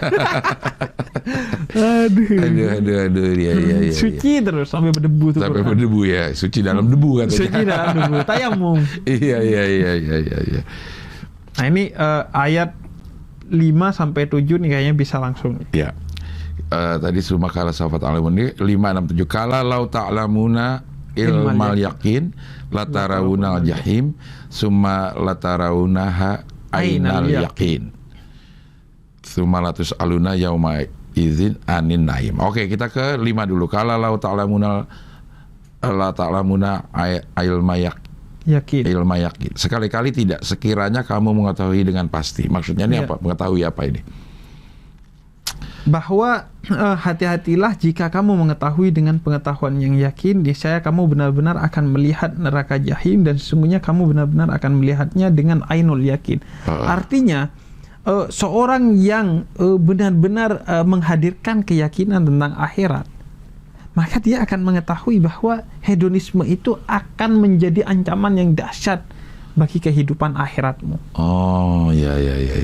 Aduh. Iya. Suci terus sampai berdebu tuh. Sampai berdebu ya. Suci dalam debu katanya. Suci dalam debu. Tayamum. Iya. Nah ini ayat 5 sampai 7 nih kayaknya bisa langsung. Iya. Tadi summa kala sawfa ta'lamun ini 5, 6, 7. Kala lau ta'lamuna ilmal yakin latarawunal jahim summa latarawunaha ainal yakin summa latus aluna yauma izin anin naim. Oke, kita ke 5 dulu. Kala lau ta'lamuna la ta'lamuna ilma yakin. Sekali-kali tidak, sekiranya kamu mengetahui dengan pasti. Maksudnya ini apa? Mengetahui apa ini? Bahwa hati-hatilah jika kamu mengetahui dengan pengetahuan yang yakin, niscaya kamu benar-benar akan melihat neraka jahim dan sesungguhnya kamu benar-benar akan melihatnya dengan ainul yakin. Artinya seorang yang benar-benar menghadirkan keyakinan tentang akhirat, maka dia akan mengetahui bahwa hedonisme itu akan menjadi ancaman yang dahsyat bagi kehidupan akhiratmu. Oh, iya.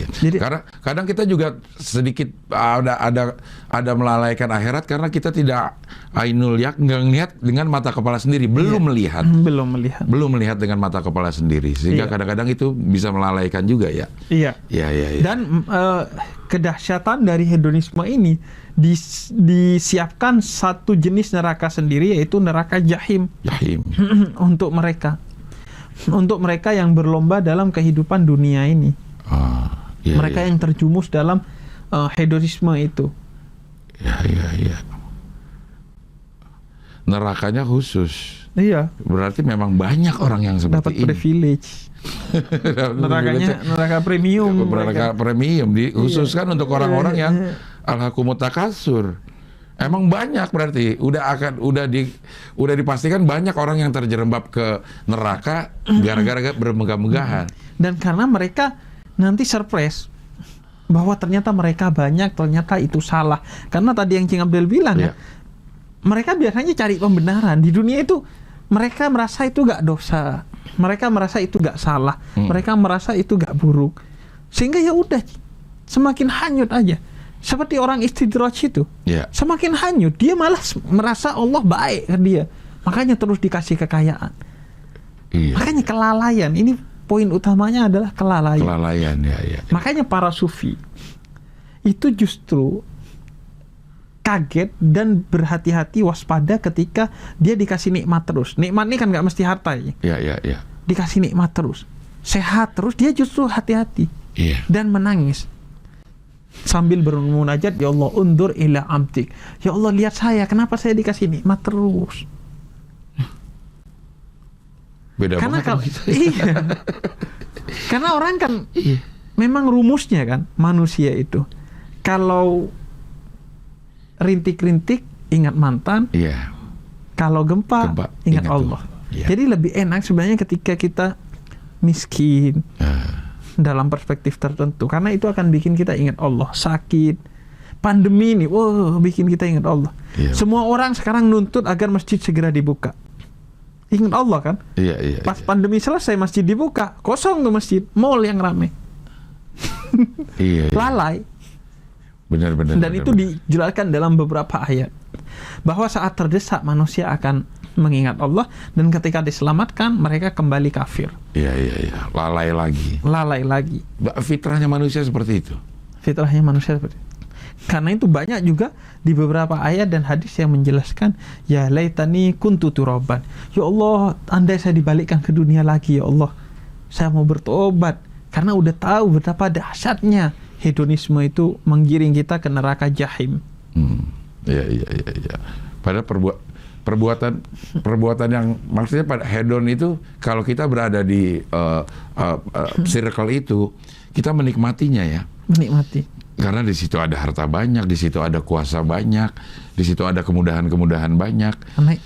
Jadi, karena kadang kita juga sedikit ada melalaikan akhirat karena kita tidak ainul yakin, nggak lihat dengan mata kepala sendiri, belum melihat dengan mata kepala sendiri, sehingga kadang-kadang itu bisa melalaikan juga ya. Iya. Dan kedahsyatan dari hedonisme ini disiapkan satu jenis neraka sendiri, yaitu neraka jahim. Untuk mereka yang berlomba dalam kehidupan dunia ini. Mereka yang terjumus dalam hedonisme itu. Iya. Nerakanya khusus. Iya. Berarti memang banyak orang yang seperti dapat privilege. Neraka premium. Neraka premium dikhususkan untuk orang-orang yang alhaqumut takasur. Emang banyak berarti udah dipastikan banyak orang yang terjerembab ke neraka gara-gara bermegah-megahan. Dan karena mereka nanti surprise bahwa ternyata mereka banyak, ternyata itu salah. Karena tadi yang Cing Abdel bilang ya, mereka biasanya cari pembenaran di dunia itu. Mereka merasa itu gak dosa, mereka merasa itu gak salah, mereka merasa itu gak buruk, sehingga ya udah semakin hanyut aja. Seperti orang istidraj itu, semakin hanyut, dia malah merasa Allah baik ke dia, makanya terus dikasih kekayaan. Makanya kelalaian, ini poin utamanya adalah kelalaian. Makanya para sufi itu justru kaget dan berhati-hati, waspada ketika dia dikasih nikmat terus. Nikmat ini kan nggak mesti harta ya. Dikasih nikmat terus, sehat terus, dia justru hati-hati dan menangis. Sambil bermunajat, ya Allah undur ila abdik, ya Allah lihat saya, kenapa saya dikasih nikmat terus. Beda Karena banget kalau sama kita. iya. Karena orang kan memang rumusnya kan manusia itu kalau rintik-rintik ingat mantan, Iya. kalau gempa ingat Allah. Iya. Jadi lebih enak sebenarnya ketika kita miskin dalam perspektif tertentu, karena itu akan bikin kita ingat Allah. Sakit, pandemi ini, bikin kita ingat Allah. Iya. Semua orang sekarang nuntut agar masjid segera dibuka. Ingat Allah kan? Iya. Pas pandemi selesai masjid dibuka, kosong tuh masjid, mall yang rame. Iya. Lalai. Benar. Dan itu dijelaskan dalam beberapa ayat bahwa saat terdesak manusia akan mengingat Allah, dan ketika diselamatkan mereka kembali kafir. Iya. Lalai lagi. Fitrahnya manusia seperti itu. Fitrahnya manusia seperti itu. Karena itu banyak juga di beberapa ayat dan hadis yang menjelaskan, ya laitani kuntu turaban. Ya Allah, andai saya dibalikkan ke dunia lagi ya Allah. Saya mau bertobat karena udah tahu betapa dahsyatnya hedonisme itu menggiring kita ke neraka jahim. Iya. Padahal perbuatan yang maksudnya pada hedon itu, kalau kita berada di circle itu, kita menikmatinya ya. Menikmati. Karena di situ ada harta banyak, di situ ada kuasa banyak, di situ ada kemudahan-kemudahan banyak.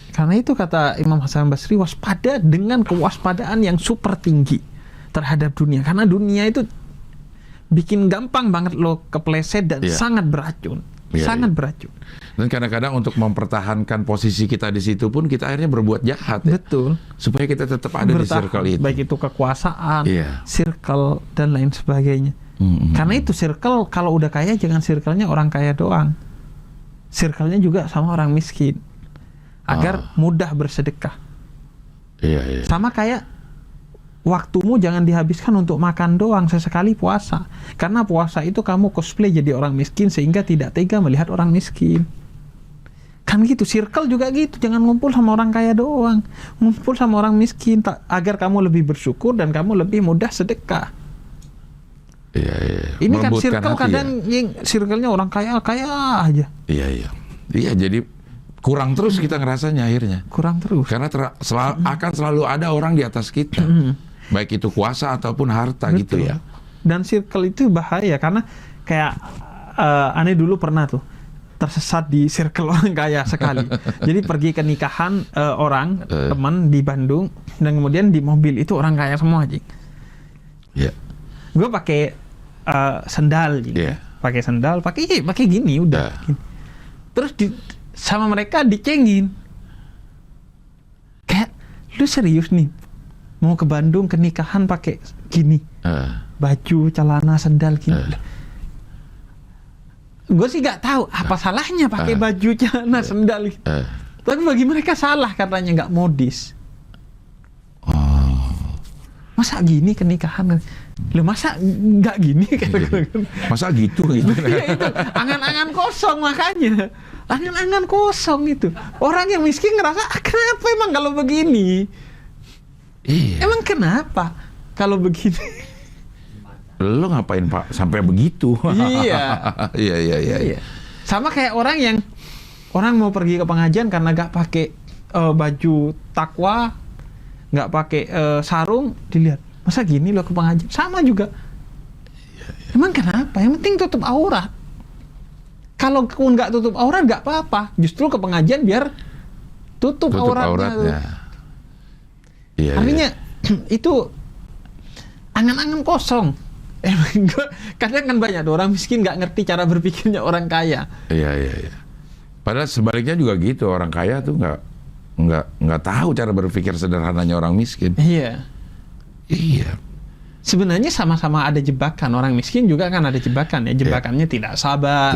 Karena itu kata Imam Hasan Basri, waspada dengan kewaspadaan yang super tinggi terhadap dunia. Karena dunia itu bikin gampang banget lo kepleset dan sangat beracun. Sangat beracun. Dan kadang-kadang untuk mempertahankan posisi kita di situ pun kita akhirnya berbuat jahat. Betul. Supaya kita tetap ada di circle itu. Baik itu kekuasaan, circle dan lain sebagainya. Karena itu circle, kalau udah kaya jangan circle-nya orang kaya doang. Circle-nya juga sama orang miskin. Agar mudah bersedekah. Iya. Sama kayak waktumu jangan dihabiskan untuk makan doang, sesekali puasa. Karena puasa itu kamu cosplay jadi orang miskin sehingga tidak tega melihat orang miskin. Kan gitu, circle juga gitu. Jangan ngumpul sama orang kaya doang. Ngumpul sama orang miskin agar kamu lebih bersyukur dan kamu lebih mudah sedekah. Iya. Ini kan circle kadang circle-nya orang kaya aja. Iya. Jadi kurang terus kita ngerasanya akhirnya. Kurang terus. Karena akan selalu ada orang di atas kita. Baik itu kuasa ataupun harta. Betul. Gitu ya. Dan circle itu bahaya karena kayak aneh dulu pernah tuh tersesat di circle orang kaya sekali. Jadi pergi ke nikahan orang teman di Bandung, dan kemudian di mobil itu orang kaya semua aja. Iya. Gue pakai sendal gitu. Pakai sendal, pakai gini udah. Gini. Terus sama mereka dicengin. Kayak lu serius nih mau ke Bandung ke nikahan pakai gini. Baju, celana, sendal gini. Gue sih nggak tahu apa salahnya pakai baju, celana, sendal. Tapi bagi mereka salah katanya, nggak modis. Masa gini ke nikahan? Loh, masa nggak gini? Masa gitu? Iya itu, angan-angan kosong makanya. Angan-angan kosong itu. Orang yang miskin ngerasa, kenapa emang kalau begini? Iya. Emang kenapa kalau begini? Lo ngapain Pak sampai begitu? Iya. Sama kayak orang mau pergi ke pengajian karena nggak pakai baju takwa, nggak pakai sarung, dilihat. Masa gini lo ke pengajian? Sama juga. Emang kenapa? Yang penting tutup aurat. Kalau pun nggak tutup aurat nggak apa-apa. Justru ke pengajian biar tutup auratnya. Iya. Artinya itu angan-angan kosong. Kadang kan banyak orang miskin nggak ngerti cara berpikirnya orang kaya. Iya. Padahal sebaliknya juga gitu, orang kaya tuh nggak tahu cara berpikir sederhananya orang miskin. Iya. Sebenarnya sama-sama ada jebakan. Orang miskin juga kan ada jebakan ya. Jebakannya tidak sabar.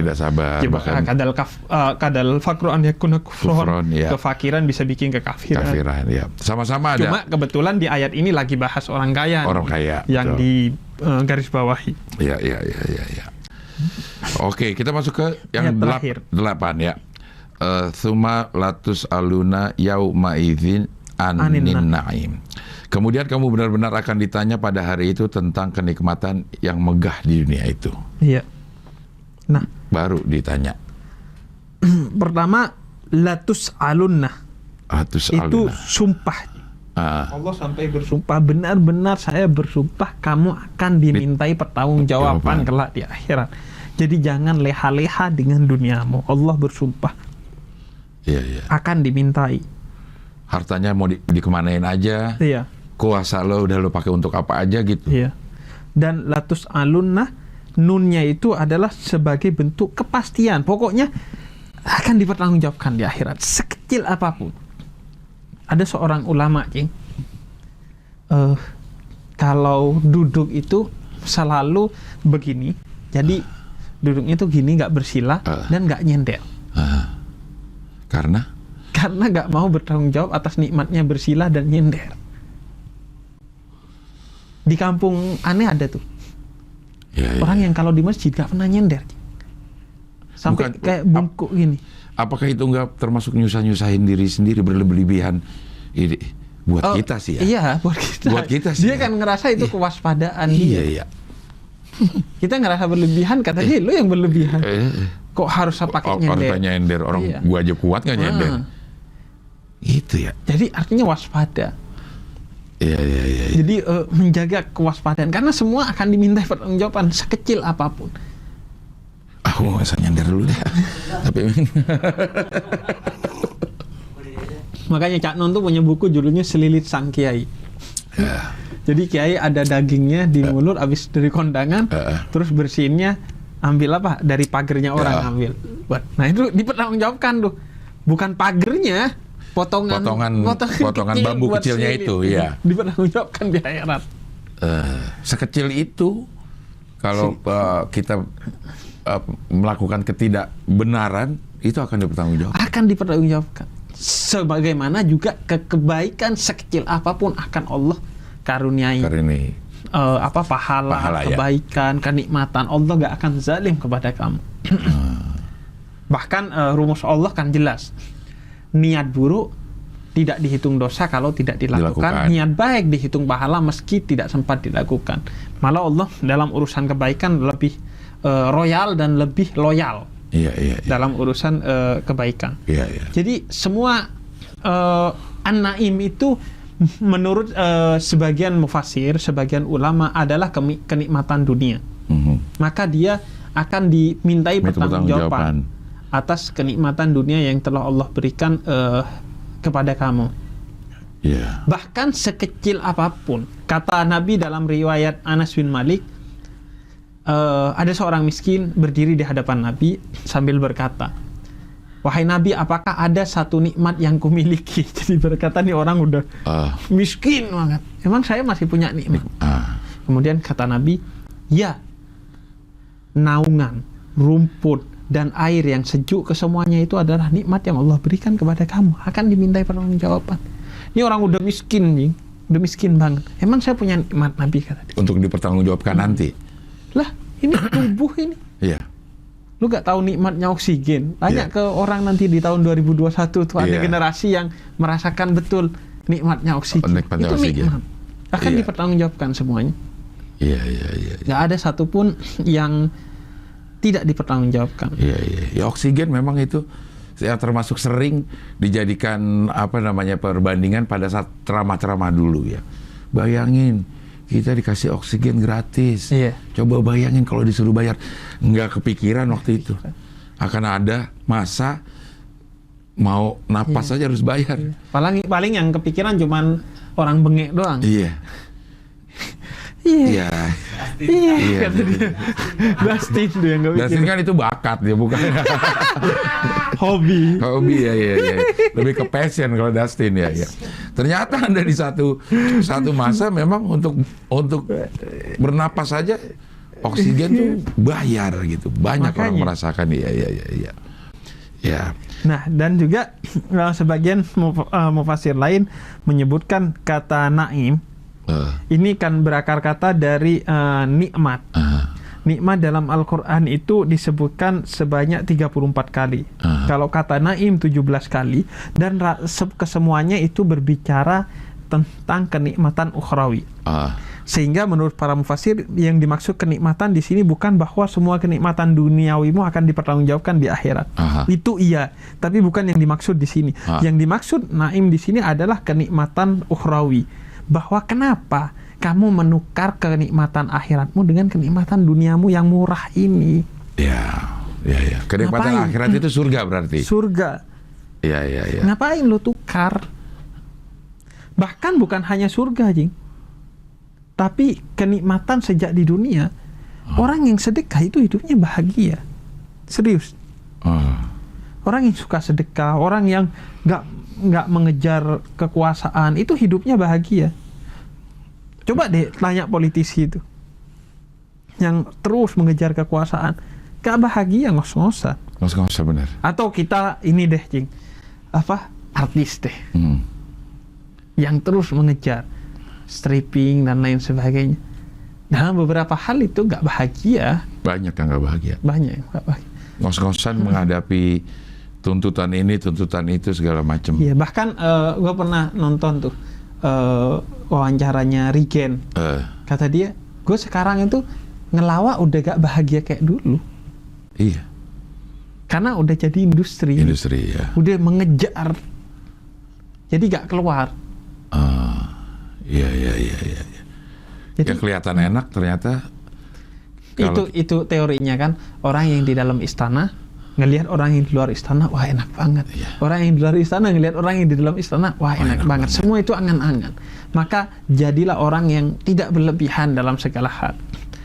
Jebakan kadal fakru an yakuna kufron. Kefakiran bisa bikin kekafiran. Sama-sama ada. Cuma kebetulan di ayat ini lagi bahas orang kaya. Yang di garis bawahi. Iya. Oke, kita masuk ke yang 8 ya. Tsumma latus aluna yauma idzin anin na'im. Kemudian kamu benar-benar akan ditanya pada hari itu tentang kenikmatan yang megah di dunia itu. Iya. Nah, baru ditanya. Pertama, latus alunna. Itu sumpah. Allah sampai bersumpah, benar-benar saya bersumpah kamu akan dimintai pertanggungjawaban kelak di akhirat. Jadi jangan leha-leha dengan duniamu. Allah bersumpah akan dimintai. Hartanya mau dikemanain aja. Iya. Kuasa lo udah lo pakai untuk apa aja gitu. Iya. Dan latus alunna, nunnya itu adalah sebagai bentuk kepastian. Pokoknya akan dipertanggungjawabkan di akhirat sekecil apapun. Ada seorang ulama, Cing, kalau duduk itu selalu begini. Jadi duduknya itu gini, nggak bersila dan nggak nyender. Karena nggak mau bertanggung jawab atas nikmatnya bersila dan nyender. Di kampung aneh ada tuh orang yang kalau di masjid nggak pernah nyender, sampai kayak bungkuk gini. Apakah itu nggak termasuk nyusahin diri sendiri, berlebihan? Ini buat kita sih ya. Iya, buat kita sih. Dia kan ngerasa itu kewaspadaan dia. Iya. Kita ngerasa berlebihan, katanya lo yang berlebihan. Kok harus pakai nyender? Orang nyender, orang gua aja kuat nggak nyender. Itu ya. Jadi artinya waspada. Iya. Jadi menjaga kewaspadaan, karena semua akan dimintai pertanggungjawaban sekecil apapun. Aku nggak usah nyender dulu deh. Tapi makanya Cak Non tuh punya buku judulnya Selilit Sang Kiai. Jadi kiai ada dagingnya di mulut, abis dari kondangan, terus bersihinnya ambil apa dari pagernya orang ambil. Nah itu dipertanggungjawabkan tuh, bukan pagernya, potongan bambu kecilnya itu, ya. Dipertanggungjawabkan di akhirat. Sekecil itu kalau kita melakukan ketidakbenaran itu akan dipertanggungjawabkan. Akan dipertanggungjawabkan. Sebagaimana juga kebaikan sekecil apapun akan Allah karuniai. Pahala kebaikan, kenikmatan. Allah gak akan zalim kepada kamu. Bahkan rumus Allah kan jelas. Niat buruk tidak dihitung dosa kalau tidak dilakukan. Niat baik dihitung pahala meski tidak sempat dilakukan. Malah Allah dalam urusan kebaikan lebih royal dan lebih loyal. Iya. Dalam urusan kebaikan. Iya. Jadi semua An-Naim itu menurut sebagian mufasir, sebagian ulama adalah kenikmatan dunia. Maka dia akan dimintai pertanggungjawaban atas kenikmatan dunia yang telah Allah berikan kepada kamu. Bahkan sekecil apapun. Kata Nabi dalam riwayat Anas bin Malik, ada seorang miskin berdiri di hadapan Nabi sambil berkata, wahai Nabi, apakah ada satu nikmat yang kumiliki? Jadi berkata nih orang udah miskin banget. Emang saya masih punya nikmat? Kemudian kata Nabi, ya, naungan, rumput, dan air yang sejuk, kesemuanya itu adalah nikmat yang Allah berikan kepada kamu. Akan dimintai pertanggungjawaban. Ini orang udah miskin, nih. Udah miskin banget. Emang saya punya nikmat, Nabi kata dia. Untuk dipertanggungjawabkan nanti. Lah, ini tubuh ini. Iya. Lu gak tahu nikmatnya oksigen. Tanya ke orang nanti di tahun 2021 tuh ada generasi yang merasakan betul nikmatnya oksigen. Itu nikmat. Akan dipertanggungjawabkan semuanya. Iya. Gak ada satupun yang tidak dipertanggungjawabkan. Iya. Ya, oksigen memang itu yang termasuk sering dijadikan perbandingan pada saat ceramah-ceramah dulu ya. Bayangin kita dikasih oksigen gratis. Iya. Coba bayangin kalau disuruh bayar. Nggak kepikiran waktu itu. Akan ada masa mau napas saja harus bayar. Paling yang kepikiran cuman orang bengek doang. Iya. Iya. Dustin tuh yang nggak bikin. Dustin kan itu bakat ya, bukan hobi ya. Lebih ke passion kalau Dustin ya. Ternyata Anda di satu masa memang untuk bernapas saja oksigen tuh bayar gitu. Banyak orang merasakan. Iya. Nah, dan juga sebagian mufasir lain menyebutkan kata naim ini kan berakar kata dari nikmat. Nikmat dalam Al-Quran itu disebutkan sebanyak 34 kali. Kalau kata naim 17 kali. Dan kesemuanya itu berbicara tentang kenikmatan ukhrawi. Ah. Sehingga menurut para mufassir yang dimaksud kenikmatan di sini bukan bahwa semua kenikmatan duniawimu akan dipertanggungjawabkan di akhirat. Aha. Itu iya, tapi bukan yang dimaksud di sini. Yang dimaksud naim di sini adalah kenikmatan ukhrawi. Bahwa kenapa kamu menukar kenikmatan akhiratmu dengan kenikmatan duniamu yang murah ini? Ya. Kenikmatan Ngapain? akhirat itu surga berarti. Surga. Ya. Ngapain lo tukar? Bahkan bukan hanya surga, Jing. Tapi kenikmatan sejak di dunia, orang yang sedekah itu hidupnya bahagia. Serius. Orang yang suka sedekah, orang yang nggak mengejar kekuasaan, itu hidupnya bahagia. Coba deh tanya politisi itu, yang terus mengejar kekuasaan, gak bahagia, ngos-ngosan. Ngos-ngosan benar. Atau kita ini deh, Cing, artis deh, yang terus mengejar stripping dan lain sebagainya. Dalam beberapa hal itu nggak bahagia. Banyak yang nggak bahagia. Banyak yang nggak bahagia. Ngos-ngosan menghadapi tuntutan ini, tuntutan itu segala macam. Iya, bahkan gue pernah nonton tuh wawancaranya Regen. Kata dia, gue sekarang itu ngelawak udah gak bahagia kayak dulu. Iya. Karena udah jadi industri. Industri ya. Udah mengejar. Jadi gak keluar. Iya. Jadi, ya kelihatan enak ternyata. Itu teorinya kan, orang yang di dalam istana ngelihat orang yang di luar istana, wah enak banget. Iya. Orang yang di luar istana ngelihat orang yang di dalam istana, wah enak banget. Semua itu angan-angan. Maka jadilah orang yang tidak berlebihan dalam segala hal.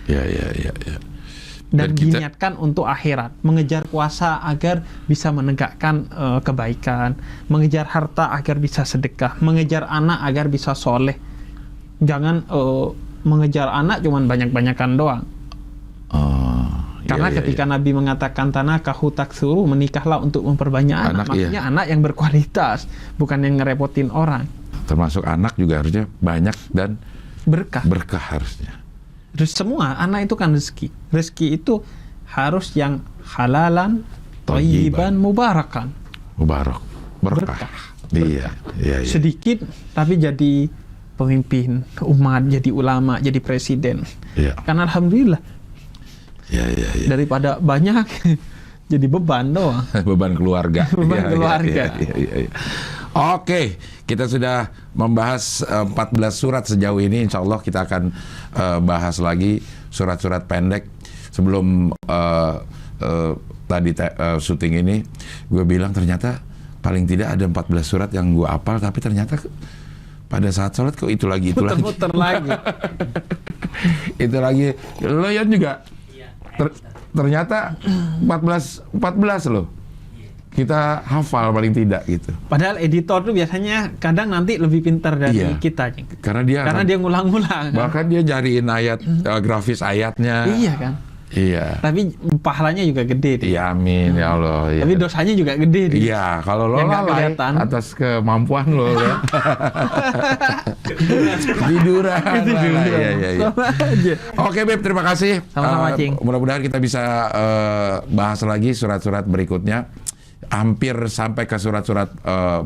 Iya. Dan diniatkan untuk akhirat, mengejar kuasa agar bisa menegakkan kebaikan, mengejar harta agar bisa sedekah, mengejar anak agar bisa soleh. Jangan mengejar anak cuman banyak-banyakan doang. Karena ketika Nabi mengatakan tanakahu taksuru, menikahlah untuk memperbanyak anak, maksudnya anak yang berkualitas, bukan yang ngerepotin orang. Termasuk anak juga harusnya banyak dan berkah. Berkah harusnya. Terus semua anak itu kan rezeki. Rezeki itu harus yang halalan, thayyiban, mubarakan. Mubarak, berkah. Iya. Sedikit tapi jadi pemimpin umat, jadi ulama, jadi presiden. Iya. Karena alhamdulillah. Iya. Daripada banyak jadi beban doang. Beban keluarga. Beban keluarga. Iya. Oke, kita sudah membahas 14 surat sejauh ini. Insya Allah kita akan bahas lagi surat-surat pendek. Sebelum tadi syuting ini, gue bilang ternyata paling tidak ada 14 surat yang gue hafal, tapi ternyata pada saat sholat kok itu lagi. Muter-muter lagi. Itu lagi. Lo Yan juga? Ternyata 14 loh. Kita hafal paling tidak gitu. Padahal editor tuh biasanya kadang nanti lebih pintar dari kita. Karena dia ngulang-ngulang. Bahkan dia nyariin ayat, grafis ayatnya. Iya kan? Iya. Tapi pahalanya juga gede. Iya, amin ya Allah. Iya. Tapi dosanya juga gede. Iya, kalau lo lalai atas kemampuan lo ya. Tiduran. Iya. Oke, Beb, terima kasih. Sama-sama, Cing. Mudah-mudahan kita bisa bahas lagi surat-surat berikutnya. Hampir sampai ke surat-surat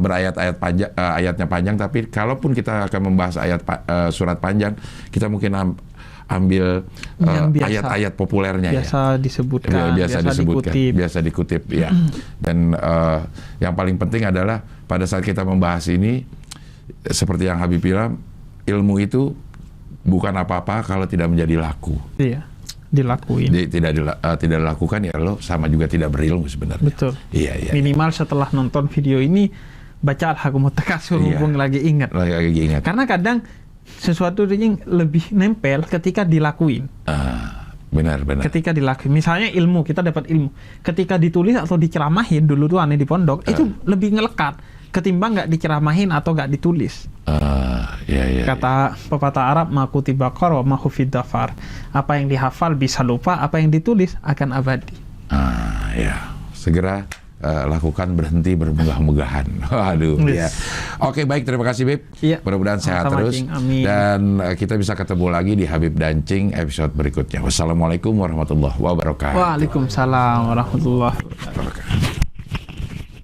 berayat-ayat panjang, ayatnya panjang. Tapi kalaupun kita akan membahas surat panjang, kita mungkin ambil ayat-ayat populernya biasa disebutkan, biasa dikutip ya. Dan yang paling penting adalah pada saat kita membahas ini, seperti yang Habib bilang, ilmu itu bukan apa-apa kalau tidak menjadi laku. Iya, dilakuin. Tidak dilakukan ya lo sama juga tidak berilmu sebenarnya. Betul. Iya. Minimal setelah nonton video ini baca Al-Hakumut Takasur, mumpung lagi ingat. Lagi ingat. Karena kadang sesuatu yang lebih nempel ketika dilakuin. Benar. Ketika dilakuin, misalnya ilmu, kita dapat ilmu. Ketika ditulis atau diceramahin, dulu tuh aneh di pondok, itu lebih ngelekat ketimbang nggak diceramahin atau nggak ditulis. Kata pepatah Arab, ma kutiba qara wa ma hufid dafar. Apa yang dihafal bisa lupa, apa yang ditulis akan abadi. Segera lakukan, berhenti bermegah-megahan. Waduh, ya. Oke, baik, terima kasih, Beb. Iya. Mudah-mudahan sehat terus. Amin. Dan kita bisa ketemu lagi di Habib dan Cing episode berikutnya. Wassalamualaikum warahmatullahi wabarakatuh. Waalaikumsalam warahmatullahi wabarakatuh.